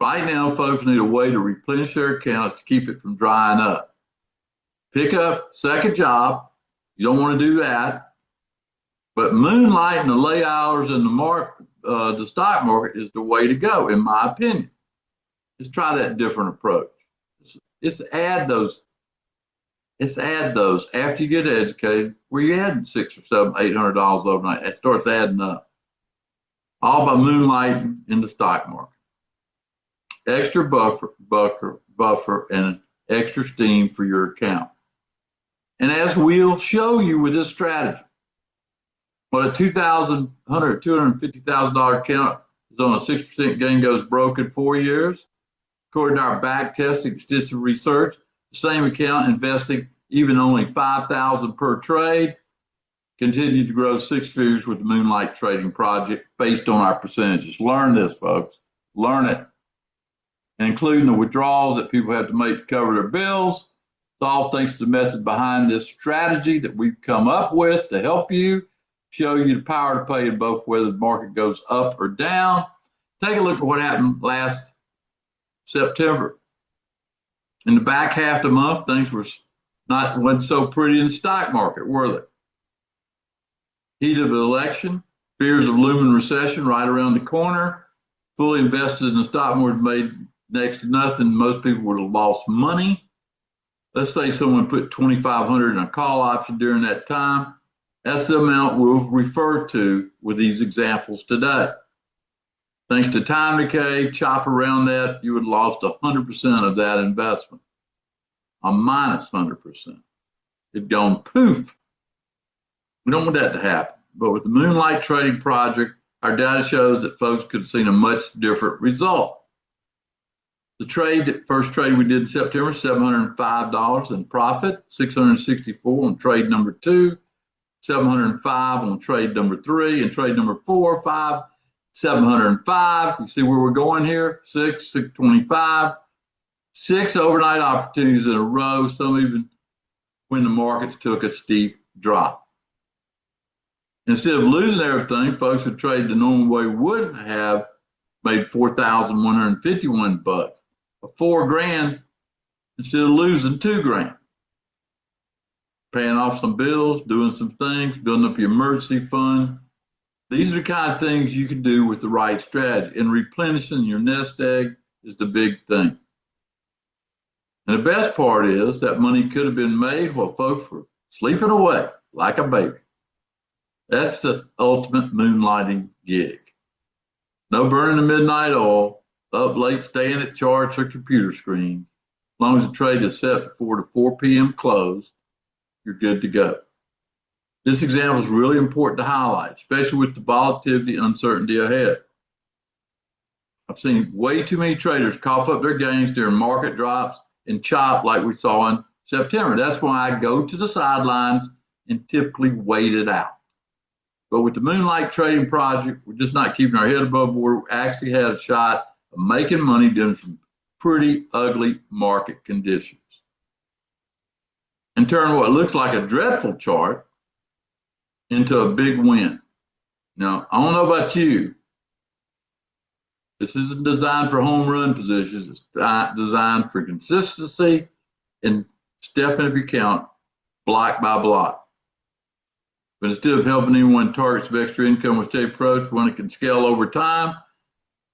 Right now, folks need a way to replenish their accounts to keep it from drying up. Pick up a second job. You don't want to do that. But moonlighting the lay hours in the stock market is the way to go, in my opinion. Let's try that different approach. It's add those after you get educated, where you adding $600 or $700, $800 overnight. It starts adding up. All by moonlighting in the stock market. Extra buffer, and extra steam for your account. And as we'll show you with this strategy, when a $250,000 account is on a 6% gain goes broke in 4 years, according to our back testing extensive research, the same account investing even only $5,000 per trade continued to grow 6 figures with the Moonlight Trading Project based on our percentages. Learn this, folks. Learn it. And including the withdrawals that people have to make to cover their bills. It's all thanks to the method behind this strategy that we've come up with to help you, show you the power to pay in both whether the market goes up or down. Take a look at what happened last September. In the back half of the month, things wasn't so pretty in the stock market, were they? Heat of the election, fears of looming recession right around the corner, fully invested in the stock market made next to nothing. Most people would have lost money. Let's say someone put $2,500 in a call option during that time. That's the amount we'll refer to with these examples today. Thanks to time decay, chop around that, you would have lost 100% of that investment. A minus 100%. It'd gone poof. We don't want that to happen. But with the Moonlight Trading Project, our data shows that folks could have seen a much different result. The first trade we did in September, $705 in profit, $664 on trade number 2, $705 on trade number 3, and trade number 4, 5, $705. You see where we're going here? 625. 6 overnight opportunities in a row, some even when the markets took a steep drop. Instead of losing everything, folks who trade the normal way would have made $4,151, $4,000 instead of losing $2,000. Paying off some bills, doing some things, building up your emergency fund, These are the kind of things you can do with the right strategy. And replenishing your nest egg is the big thing. And the best part is that money could have been made while folks were sleeping away like a baby. That's the ultimate moonlighting gig. No burning the midnight oil, up late staying at charts or computer screens. As long as the trade is set before the 4 p.m. close, you're good to go. This example is really important to highlight, especially with the volatility uncertainty ahead. I've seen way too many traders cough up their gains during market drops and chop like we saw in September. That's why I go to the sidelines and typically wait it out. But with the Moonlight Trading Project, we're just not keeping our head above water. We actually had a shot of making money during some pretty ugly market conditions. And turn what looks like a dreadful chart into a big win. Now, I don't know about you. This isn't designed for home run positions. It's designed for consistency and stepping up your count block by block. But instead of helping anyone target some extra income with steady approach, one that can scale over time,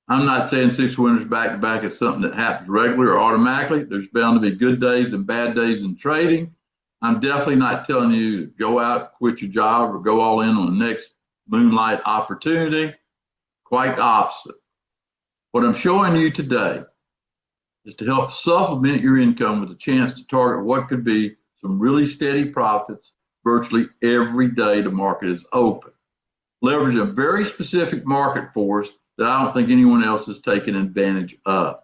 I'm not saying 6 winners back to back is something that happens regularly or automatically. There's bound to be good days and bad days in trading. I'm definitely not telling you to go out, quit your job, or go all in on the next moonlight opportunity. Quite the opposite. What I'm showing you today is to help supplement your income with a chance to target what could be some really steady profits virtually every day the market is open. Leverage a very specific market force that I don't think anyone else has taken advantage of.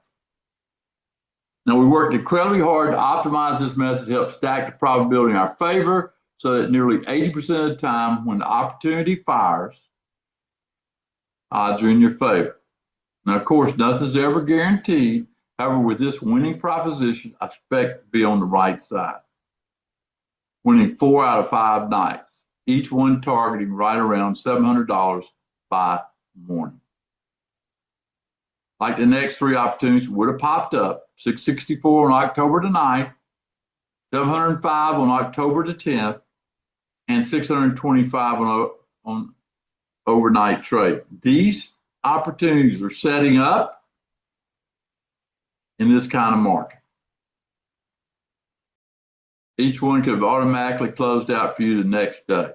Now, we worked incredibly hard to optimize this method to help stack the probability in our favor so that nearly 80% of the time when the opportunity fires, odds are in your favor. Now, of course, nothing's ever guaranteed. However, with this winning proposition, I expect to be on the right side. Winning 4 out of 5 nights, each one targeting right around $700 by morning. Like the next 3 opportunities would have popped up, 664 on October the 9th, 705 on October the 10th, and 625 on overnight trade. These opportunities are setting up in this kind of market. Each one could have automatically closed out for you the next day.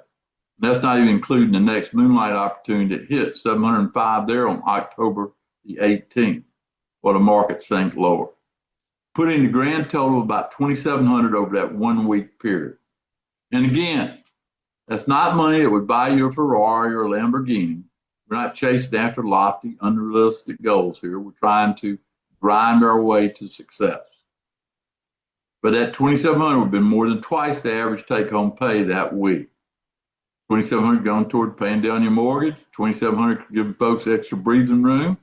That's not even including the next moonlight opportunity that hit 705 there on October the 18th, while the market sank lower, putting the grand total of about 2,700 over that 1 week period. And again, that's not money that would buy you a Ferrari or a Lamborghini. We're not chasing after lofty, unrealistic goals here. We're trying to grind our way to success. But that 2,700 would have been more than twice the average take-home pay that week. 2,700 going toward paying down your mortgage. 2,700 giving folks extra breathing room.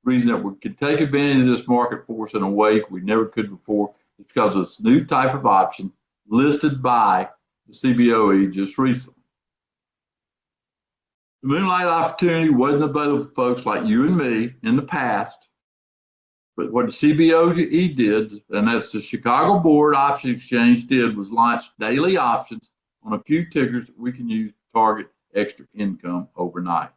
The reason that we could take advantage of this market force in a way we never could before is because of this new type of option listed by the CBOE just recently. The moonlight opportunity wasn't available for folks like you and me in the past. But what the CBOE did, and that's the Chicago Board Option Exchange did, was launch daily options on a few tickers that we can use to target extra income overnight.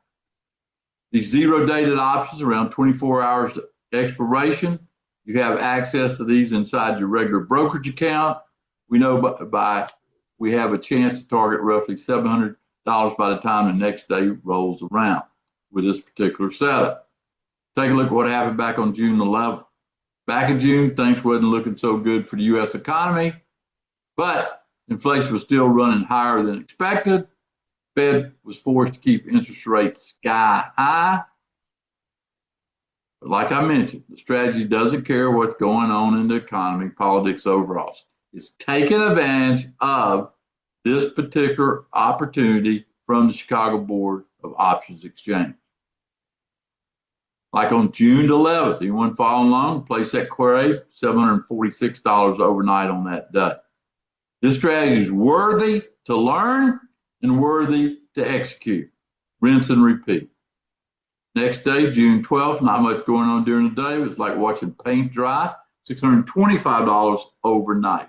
These zero-dated options, around 24 hours to expiration, you have access to these inside your regular brokerage account. We know we have a chance to target roughly $700 by the time the next day rolls around with this particular setup. Take a look at what happened back on June 11th. Back in June, things wasn't looking so good for the U.S. economy, but inflation was still running higher than expected. Fed was forced to keep interest rates sky high. But like I mentioned, the strategy doesn't care what's going on in the economy, politics overall. It's taking advantage of this particular opportunity from the Chicago Board of Options Exchange. Like on June 11th, anyone following along, place that query, $746 overnight on that day. This strategy is worthy to learn and worthy to execute. Rinse and repeat. Next day, June 12th, not much going on during the day. It was like watching paint dry, $625 overnight.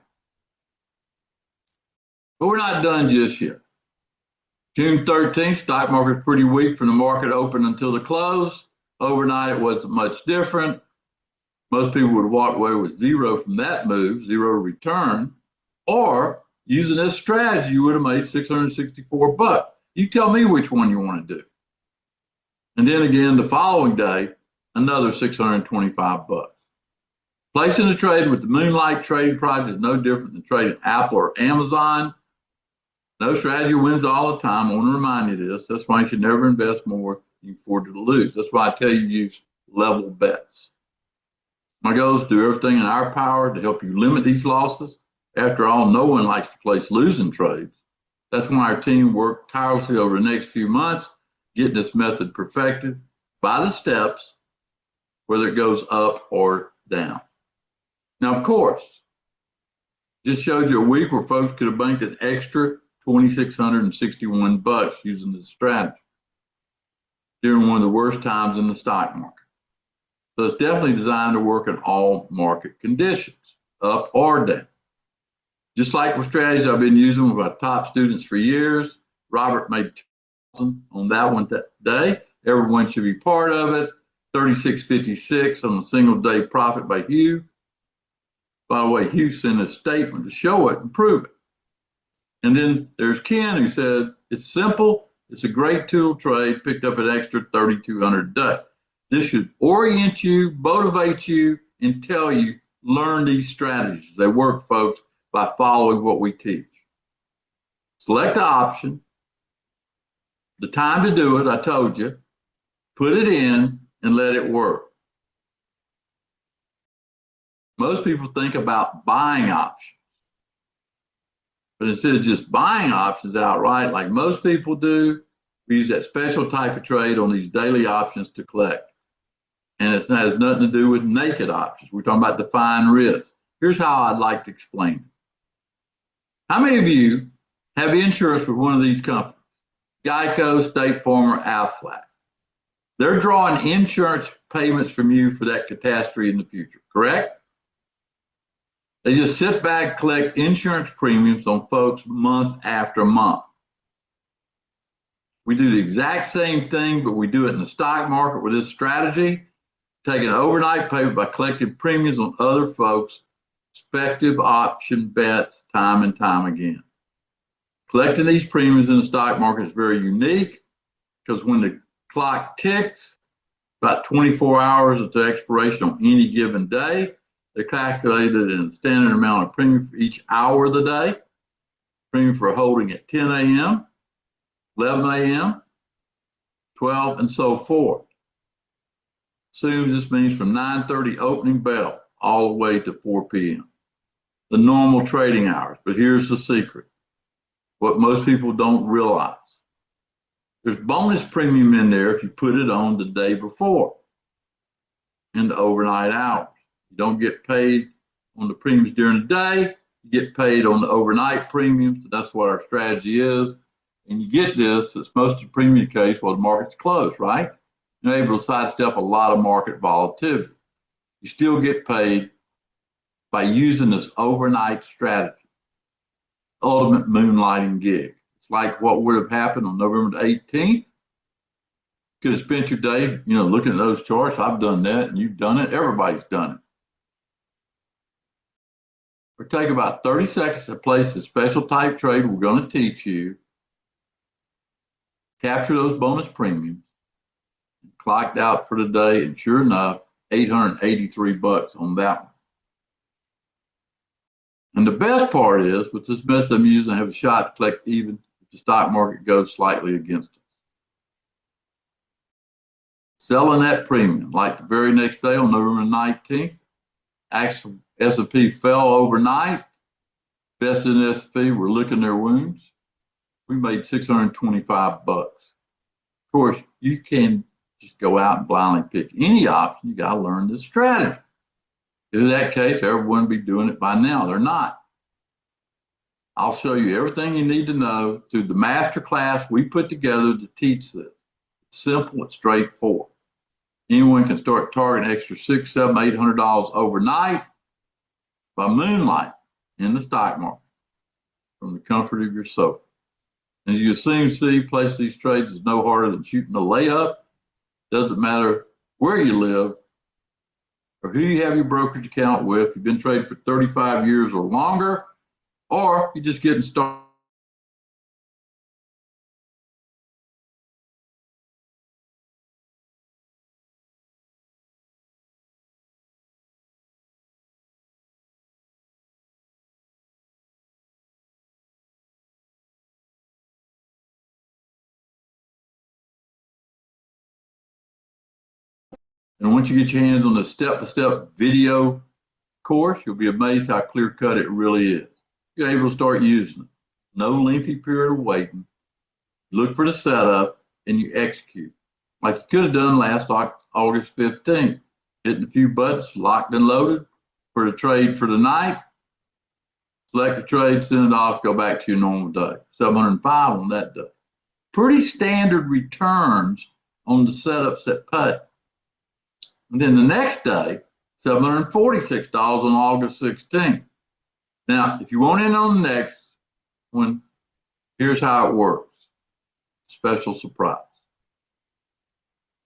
But we're not done just yet. June 13th, stock market pretty weak from the market open until the close. Overnight, it wasn't much different. Most people would walk away with zero from that move, zero return, or using this strategy, you would have made 664 bucks. You tell me which one you want to do. And then again, the following day, another 625 bucks. Placing a trade with the Moonlight trading price is no different than trading Apple or Amazon. No strategy wins all the time. I want to remind you this. That's why you should never invest more than you can afford to lose. That's why I tell you use level bets. My goal is to do everything in our power to help you limit these losses. After all, no one likes to place losing trades. That's why our team worked tirelessly over the next few months, getting this method perfected by the steps, whether it goes up or down. Now, of course, just showed you a week where folks could have banked an extra 2,661 bucks using this strategy during one of the worst times in the stock market. So it's definitely designed to work in all market conditions, up or down. Just like with strategies I've been using with my top students for years, Robert made $2,000 on that one today. Everyone should be part of it. 36.56 on a single day profit by Hugh. By the way, Hugh sent a statement to show it and prove it. And then there's Ken who said, it's simple, it's a great tool trade, picked up an extra 3,200 a day. This should orient you, motivate you, and tell you, learn these strategies. They work, folks, by following what we teach. Select the option, the time to do it, I told you, put it in and let it work. Most people think about buying options. But instead of just buying options outright, like most people do, we use that special type of trade on these daily options to collect. And it has nothing to do with naked options. We're talking about defined risk. Here's how I'd like to explain it. How many of you have insurance with one of these companies? Geico, State Farm, or Aflac. They're drawing insurance payments from you for that catastrophe in the future, correct? They just sit back, collect insurance premiums on folks month after month. We do the exact same thing, but we do it in the stock market with this strategy, taking overnight payment by collecting premiums on other folks' respective option bets time and time again. Collecting these premiums in the stock market is very unique because when the clock ticks, about 24 hours at the expiration on any given day, they're calculated in a standard amount of premium for each hour of the day, premium for holding at 10 a.m., 11 a.m., 12, and so forth. Assume this means from 9:30 opening bell all the way to 4 p.m. The normal trading hours. But here's the secret. What most people don't realize. There's bonus premium in there if you put it on the day before in the overnight hours. You don't get paid on the premiums during the day. You get paid on the overnight premiums. That's what our strategy is. And you get this, it's most of the premium case while the market's closed, right? You're able to sidestep a lot of market volatility. You still get paid by using this overnight strategy. Ultimate moonlighting gig. It's like what would have happened on November the 18th. Could have spent your day, looking at those charts. I've done that and you've done it. Everybody's done it. It'll take about 30 seconds to place the special type trade we're going to teach you. Capture those bonus premiums. Clocked out for the day, and sure enough, 883 bucks on that one. And the best part is, with this method I'm using, I have a shot to collect even if the stock market goes slightly against us. Selling that premium, like the very next day on November 19th, actually S&P fell overnight. Invested in S&P, we're licking their wounds. We made 625 bucks. Of course, you can just go out and blindly pick any option. You got to learn this strategy. In that case, everyone would be doing it by now. They're not. I'll show you everything you need to know through the master class we put together to teach this. It's simple and straightforward. Anyone can start targeting extra $600, $700, $800 overnight by moonlight in the stock market from the comfort of your sofa. As you soon see, placing these trades is no harder than shooting a layup. Doesn't matter where you live or who you have your brokerage account with. You've been trading for 35 years or longer, or you're just getting started. And once you get your hands on the step-by-step video course, you'll be amazed how clear-cut it really is. You're able to start using it. No lengthy period of waiting. Look for the setup and you execute. Like you could have done last August 15th. Hitting a few buttons, locked and loaded for the trade for the night. Select the trade, send it off, go back to your normal day. 705 on that day. Pretty standard returns on the setups that pay. And then the next day, $746 on August 16th. Now, if you want in on the next one, here's how it works. Special surprise.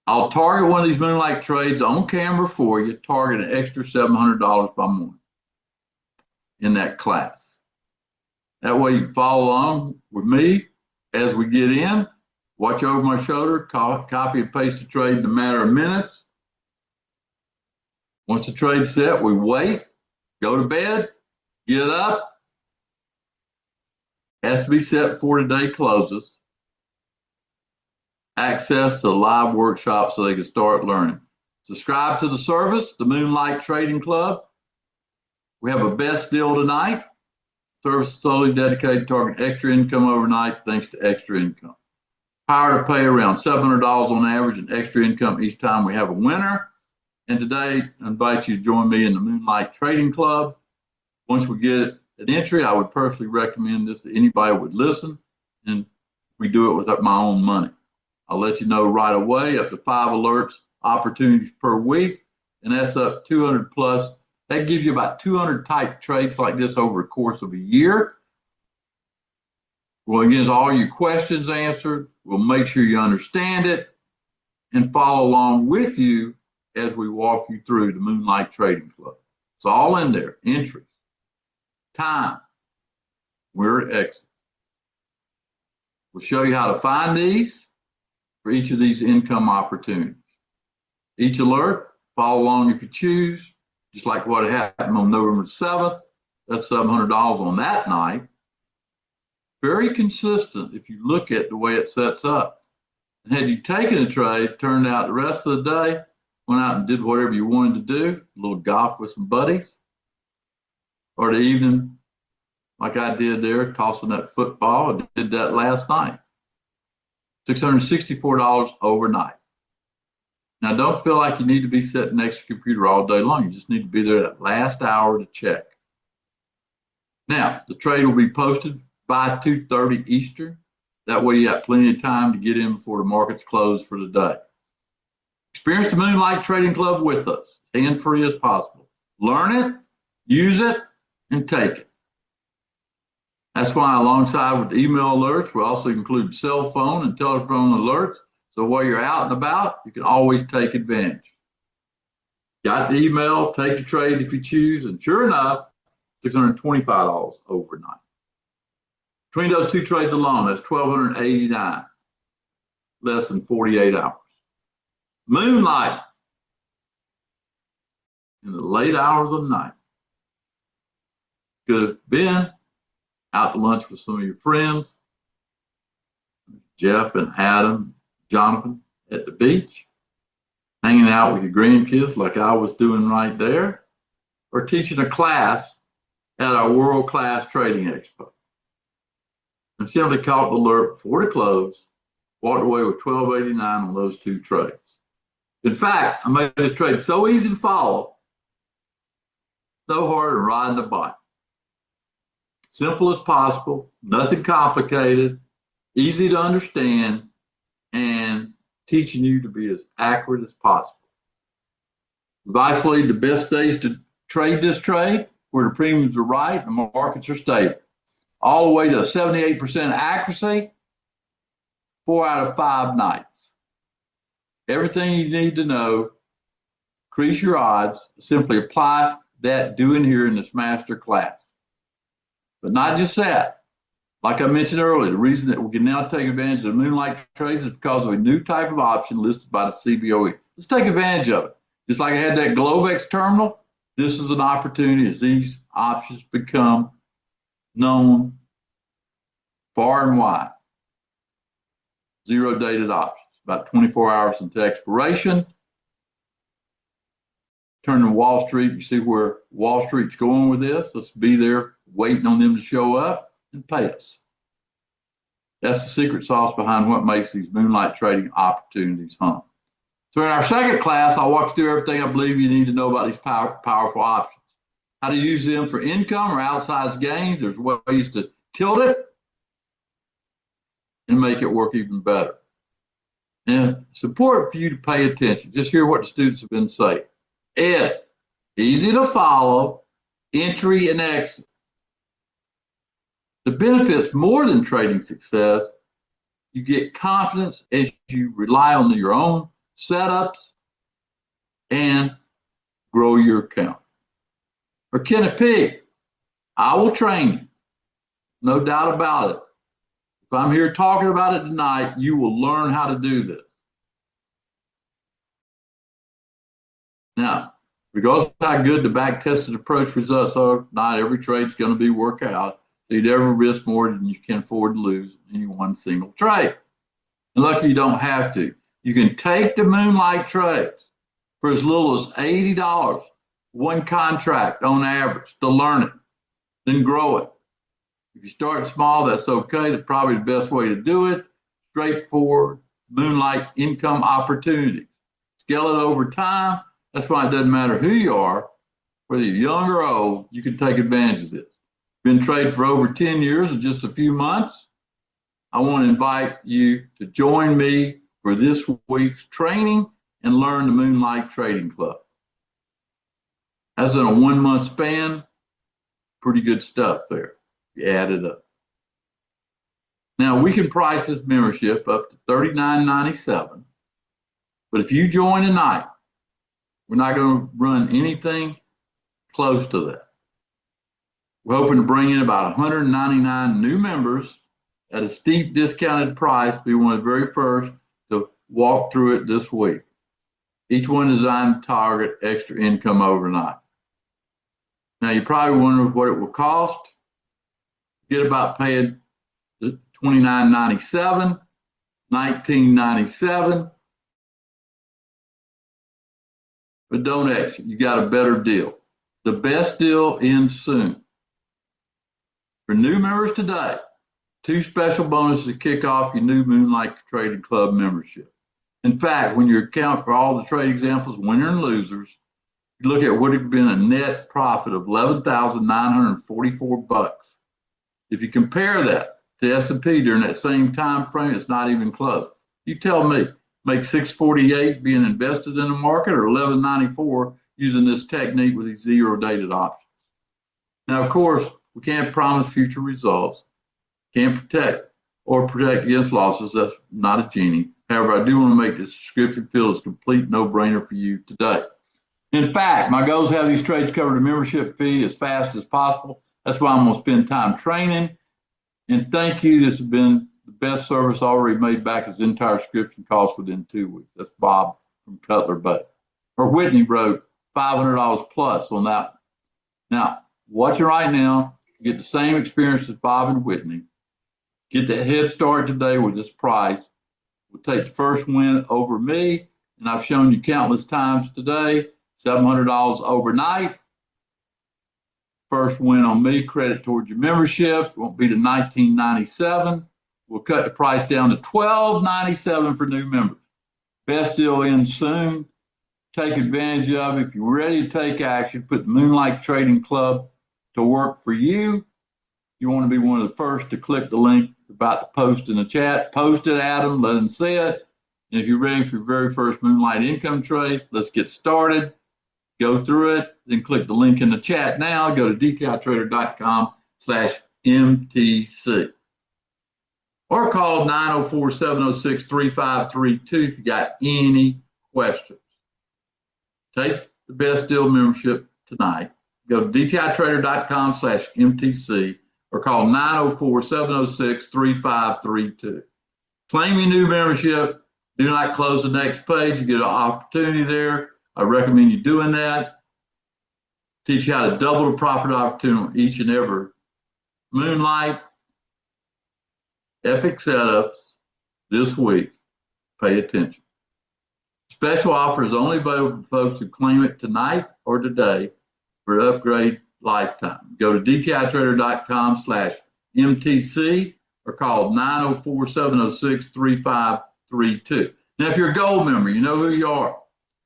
I'll target one of these Moonlight trades on camera for you, target an extra $700 by morning in that class. That way you can follow along with me as we get in, watch over my shoulder, copy and paste the trade in a matter of minutes. Once the trade's set, we wait, go to bed, get up. Has to be set before the day closes. Access to the live workshop so they can start learning. Subscribe to the service, the Moonlight Trading Club. We have a best deal tonight. Service solely dedicated to targeting extra income overnight thanks to Extra Income. Power to pay around $700 on average in extra income each time we have a winner. And today, I invite you to join me in the Moonlight Trading Club. Once we get an entry, I would personally recommend this to anybody who would listen, and we do it with my own money. I'll let you know right away, up to 5 alerts, opportunities per week, and that's up 200 plus. That gives you about 200 type trades like this over the course of a year. We'll get all your questions answered. We'll make sure you understand it and follow along with you as we walk you through the Moonlight Trading Club. It's all in there. Entries, time, where to exit. We'll show you how to find these for each of these income opportunities. Each alert, follow along if you choose, just like what happened on November 7th. That's $700 on that night. Very consistent if you look at the way it sets up. And had you taken a trade, turned out the rest of the day, went out and did whatever you wanted to do, a little golf with some buddies, or the evening, like I did there, tossing that football. I did that last night. $664 overnight. Now, don't feel like you need to be sitting next to your computer all day long. You just need to be there that last hour to check. Now, the trade will be posted by 2:30 Eastern. That way you have plenty of time to get in before the markets close for the day. Experience the Moonlight Trading Club with us, as hands-free as possible. Learn it, use it, and take it. That's why alongside with email alerts, we also include cell phone and telephone alerts. So while you're out and about, you can always take advantage. Got the email, take the trade if you choose, and sure enough, $625 overnight. Between those two trades alone, that's $1,289, less than 48 hours. Moonlight in the late hours of the night. Could have been out to lunch with some of your friends, Jeff and Adam, Jonathan at the beach, hanging out with your grandkids like I was doing right there, or teaching a class at our world-class trading expo. And simply caught the alert before the close, walked away with $1,289 on those two trades. In fact, I made this trade so easy to follow, no harder than riding a bike. Simple as possible, nothing complicated, easy to understand, and teaching you to be as accurate as possible. We've isolated the best days to trade this trade, where the premiums are right and the markets are stable. All the way to 78% accuracy 4 out of 5 nights. Everything you need to know, increase your odds, simply apply that doing here in this master class. But not just that. Like I mentioned earlier, the reason that we can now take advantage of the moonlight trades is because of a new type of option listed by the CBOE. Let's take advantage of it. Just like I had that Globex terminal, this is an opportunity as these options become known far and wide. Zero dated options, about 24 hours until expiration. Turn to Wall Street, you see where Wall Street's going with this. Let's be there waiting on them to show up and pay us. That's the secret sauce behind what makes these moonlight trading opportunities hum. So in our second class, I'll walk you through everything I believe you need to know about these powerful options. How to use them for income or outsized gains. There's ways to tilt it and make it work even better. And it's important for you to pay attention. Just hear what the students have been saying. Ed, easy to follow, entry and exit. The benefits more than trading success, you get confidence as you rely on your own setups and grow your account. Or Kenneth P, I will train you, no doubt about it. If I'm here talking about it tonight, you will learn how to do this. Now, regardless of how good the back-tested approach results are, not every trade is going to be work out. So you'd ever risk more than you can afford to lose in any one single trade. And lucky you don't have to. You can take the moonlight trades for as little as $80, one contract on average, to learn it, then grow it. If you start small, that's okay. That's probably the best way to do it. Straightforward moonlight income opportunities. Scale it over time. That's why it doesn't matter who you are, whether you're young or old, you can take advantage of this. Been trading for over 10 years in just a few months. I want to invite you to join me for this week's training and learn the Moonlight Trading Club. That's in a 1 month span. Pretty good stuff there. You add it up. Now we can price this membership up to $39.97. But if you join tonight, we're not going to run anything close to that. We're hoping to bring in about 199 new members at a steep discounted price. Be one of the very first to walk through it this week. Each one designed to target extra income overnight. Now you probably wonder what it will cost. Get about paying $29.97, $19.97. But don't exit. You got a better deal. The best deal ends soon. For new members today, 2 special bonuses to kick off your new Moonlight Trading Club membership. In fact, when you account for all the trade examples, winner and losers, you look at what would have been a net profit of $11,944. If you compare that to S&P during that same time frame, it's not even close. You tell me, make $648 being invested in the market or $11.94 using this technique with these zero dated options. Now, of course, we can't promise future results, can't protect against losses. That's not a genie. However, I do want to make this description feel as complete no-brainer for you today. In fact, my goal is to have these trades cover the membership fee as fast as possible. That's why I'm going to spend time training. And thank you. This has been the best service already made back his entire subscription cost within 2 weeks. That's Bob from Cutler Bay. Or Whitney wrote $500 plus on that. Now, watch it right now. Get the same experience as Bob and Whitney. Get that head start today with this price. We'll take the first win over me, and I've shown you countless times today, $700 overnight. First win on me, credit towards your membership. Won't be to $19.97. We'll cut the price down to $12.97 for new members. Best deal ends soon. Take advantage of it. If you're ready to take action, put the Moonlight Trading Club to work for you. You want to be one of the first to click the link about to post in the chat. Post it, Adam, let them see it. And if you're ready for your very first Moonlight income trade, let's get started. Go through it, then click the link in the chat now. Go to dtitrader.com/MTC. or call 904-706-3532 if you got any questions. Take the best deal membership tonight. Go to dtitrader.com/MTC or call 904-706-3532. Claim your new membership. Do not close the next page. You get an opportunity there. I recommend you doing that. Teach you how to double the profit opportunity on each and every Moonlight epic setups this week. Pay attention. Special offer is only available for folks who claim it tonight or today for an upgrade lifetime. Go to dtitrader.com/MTC or call 904-706-3532. Now, if you're a gold member, you know who you are.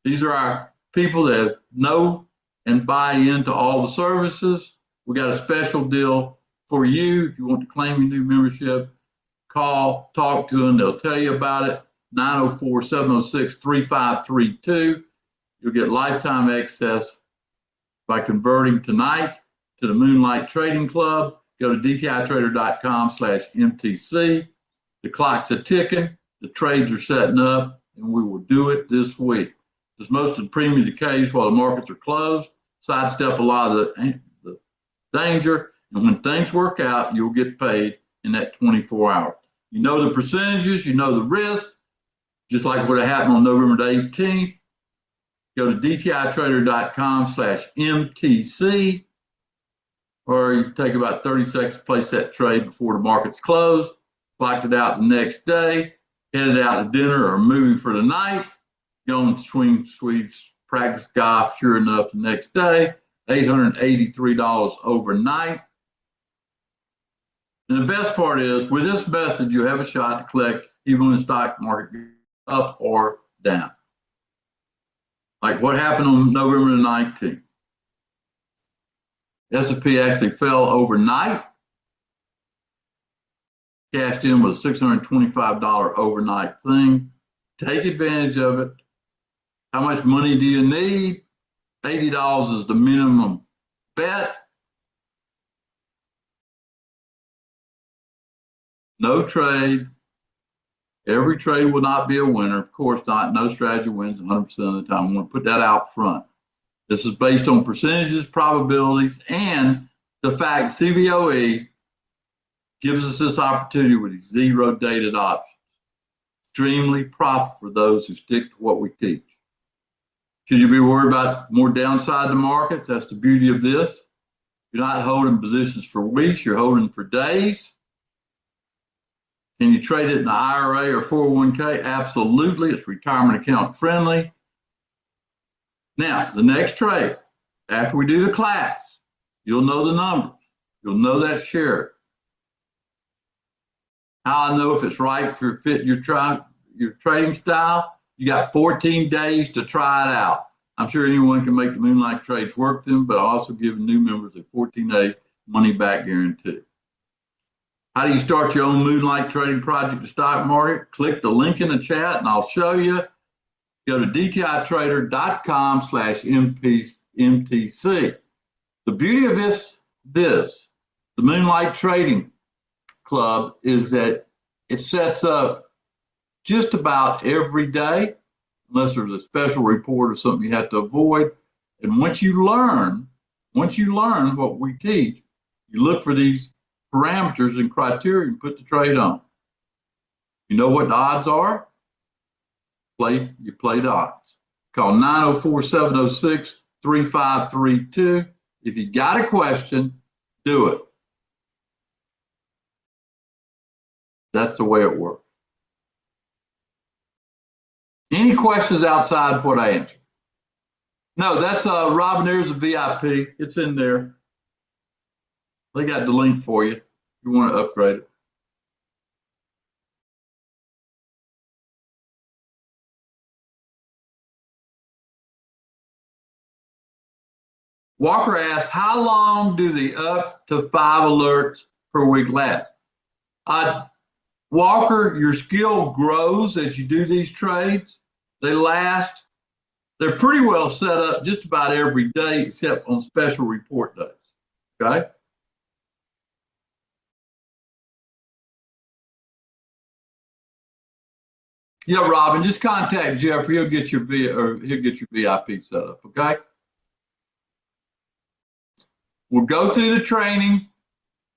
These are our people that know and buy into all the services. We got a special deal for you. If you want to claim your new membership, call, talk to them. They'll tell you about it. 904-706-3532. You'll get lifetime access by converting tonight to the Moonlight Trading Club. Go to dtitrader.com/MTC. The clock's a ticking. The trades are setting up, and we will do it this week. As most of the premium decays while the markets are closed, sidestep a lot of the danger. And when things work out, you'll get paid in that 24 hours. You know the percentages, you know the risk, just like what happened on November the 18th. Go to dtitrader.com/MTC, or you take about 30 seconds to place that trade before the market's closed, clocked it out the next day, headed out to dinner or a movie for the night, go and swing sweeps, practice golf, sure enough, the next day, $883 overnight. And the best part is, with this method, you have a shot to collect even when the stock market goes up or down. Like what happened on November the 19th. S&P actually fell overnight. Cashed in with a $625 overnight thing. Take advantage of it. How much money do you need? $80 is the minimum bet. No trade. Every trade will not be a winner. Of course not. No strategy wins 100% of the time. I want to put that out front. This is based on percentages, probabilities, and the fact CBOE gives us this opportunity with these zero dated options. Extremely profitable for those who stick to what we teach. Should you be worried about more downside to markets? That's the beauty of this. You're not holding positions for weeks, you're holding for days. Can you trade it in an IRA or 401k? Absolutely. It's retirement account friendly. Now, the next trade, after we do the class, you'll know the numbers. You'll know that share. How I know if it's right for fit your trading style, you got 14 days to try it out. I'm sure anyone can make the Moonlight trades work them, but I also give new members a 14-day money back guarantee. How do you start your own Moonlight trading project to stock market? Click the link in the chat and I'll show you. Go to dtitrader.com/MTC. The beauty of the Moonlight Trading Club is that it sets up just about every day, unless there's a special report or something you have to avoid. And once you learn what we teach, you look for these parameters and criteria and put the trade on. You know what the odds are? You play the odds. Call 904-706-3532. If you got a question, do it. That's the way it works. Any questions outside of what I answered? No, that's Robin. There's a VIP. It's in there. They got the link for you if you want to upgrade it. Walker asks, how long do the up to 5 alerts per week last? Walker, your skill grows as you do these trades. They last. They're pretty well set up just about every day except on special report days. Okay? Yeah, Robin, just contact Jeffrey. He'll get your VIP set up. Okay. We'll go through the training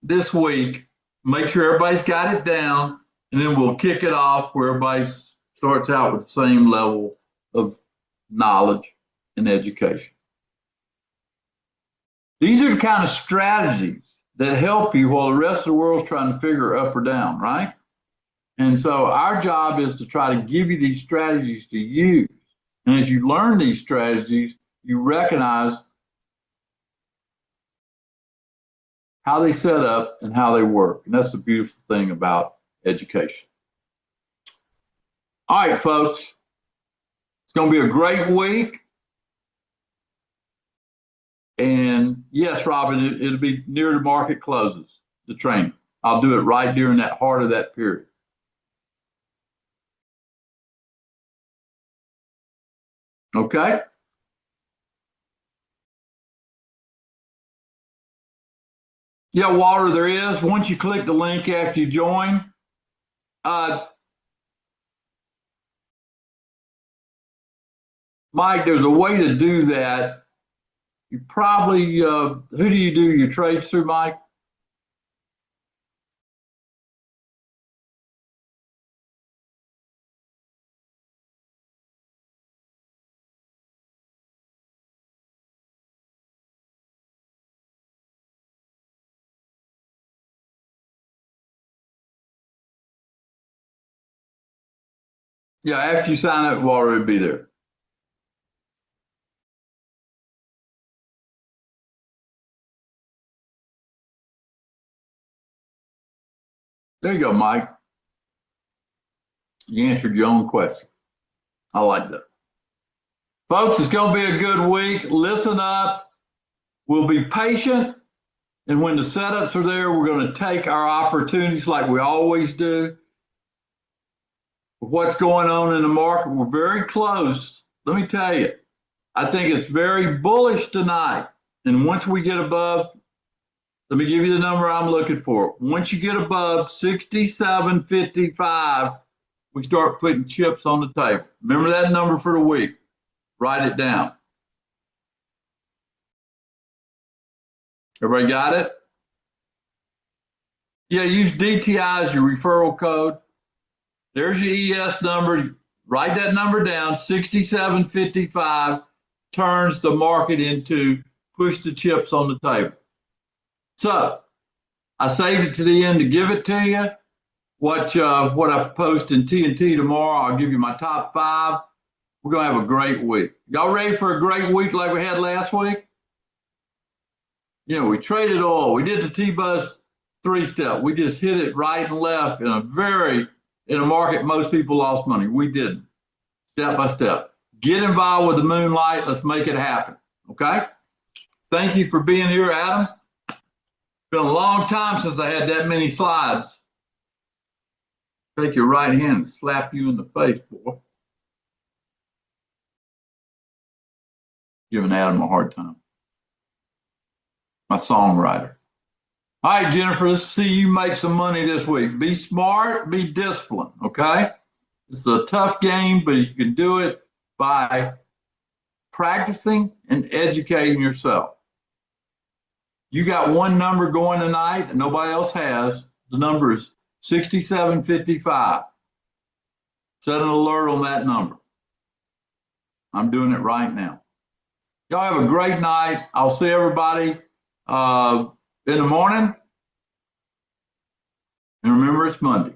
this week, make sure everybody's got it down, and then we'll kick it off where everybody starts out with the same level of knowledge and education. These are the kind of strategies that help you while the rest of the world's trying to figure up or down, right? And so our job is to try to give you these strategies to use. And as you learn these strategies, you recognize how they set up and how they work. And that's the beautiful thing about education. All right, folks. It's going to be a great week. And yes, Robin, it'll be near the market closes, the training. I'll do it right during that heart of that period. Okay? Yeah, Walter, there is. Once you click the link after you join, Mike, there's a way to do that. You probably, who do you do your trades through, Mike? Yeah, after you sign up, Walter will be there. There you go, Mike. You answered your own question. I like that. Folks, it's going to be a good week. Listen up. We'll be patient. And when the setups are there, we're going to take our opportunities like we always do. What's going on in the market? We're very close. Let me tell you, I think it's very bullish tonight. And once we get above, let me give you the number I'm looking for. Once you get above 67.55, we start putting chips on the table. Remember that number for the week. Write it down. Everybody got it? Yeah, use DTI as your referral code. There's your ES number. Write that number down. 67.55 turns the market into push the chips on the table. So I saved it to the end to give it to you. What I post in TNT tomorrow, I'll give you my top 5. We're going to have a great week. Y'all ready for a great week like we had last week? You know, we traded oil. We did the T-Bus 3-step. We just hit it right and left in a market most people lost money. We didn't. Step by step. Get involved with the moonlight. Let's make it happen. Okay? Thank you for being here, Adam. Been a long time since I had that many slides. Take your right hand and slap you in the face, boy. Giving Adam a hard time. My songwriter. All right, Jennifer, let's see you make some money this week. Be smart, be disciplined, okay? It's a tough game, but you can do it by practicing and educating yourself. You got one number going tonight and nobody else has. The number is 67.55. Set an alert on that number. I'm doing it right now. Y'all have a great night. I'll see everybody in the morning. And remember, it's Monday.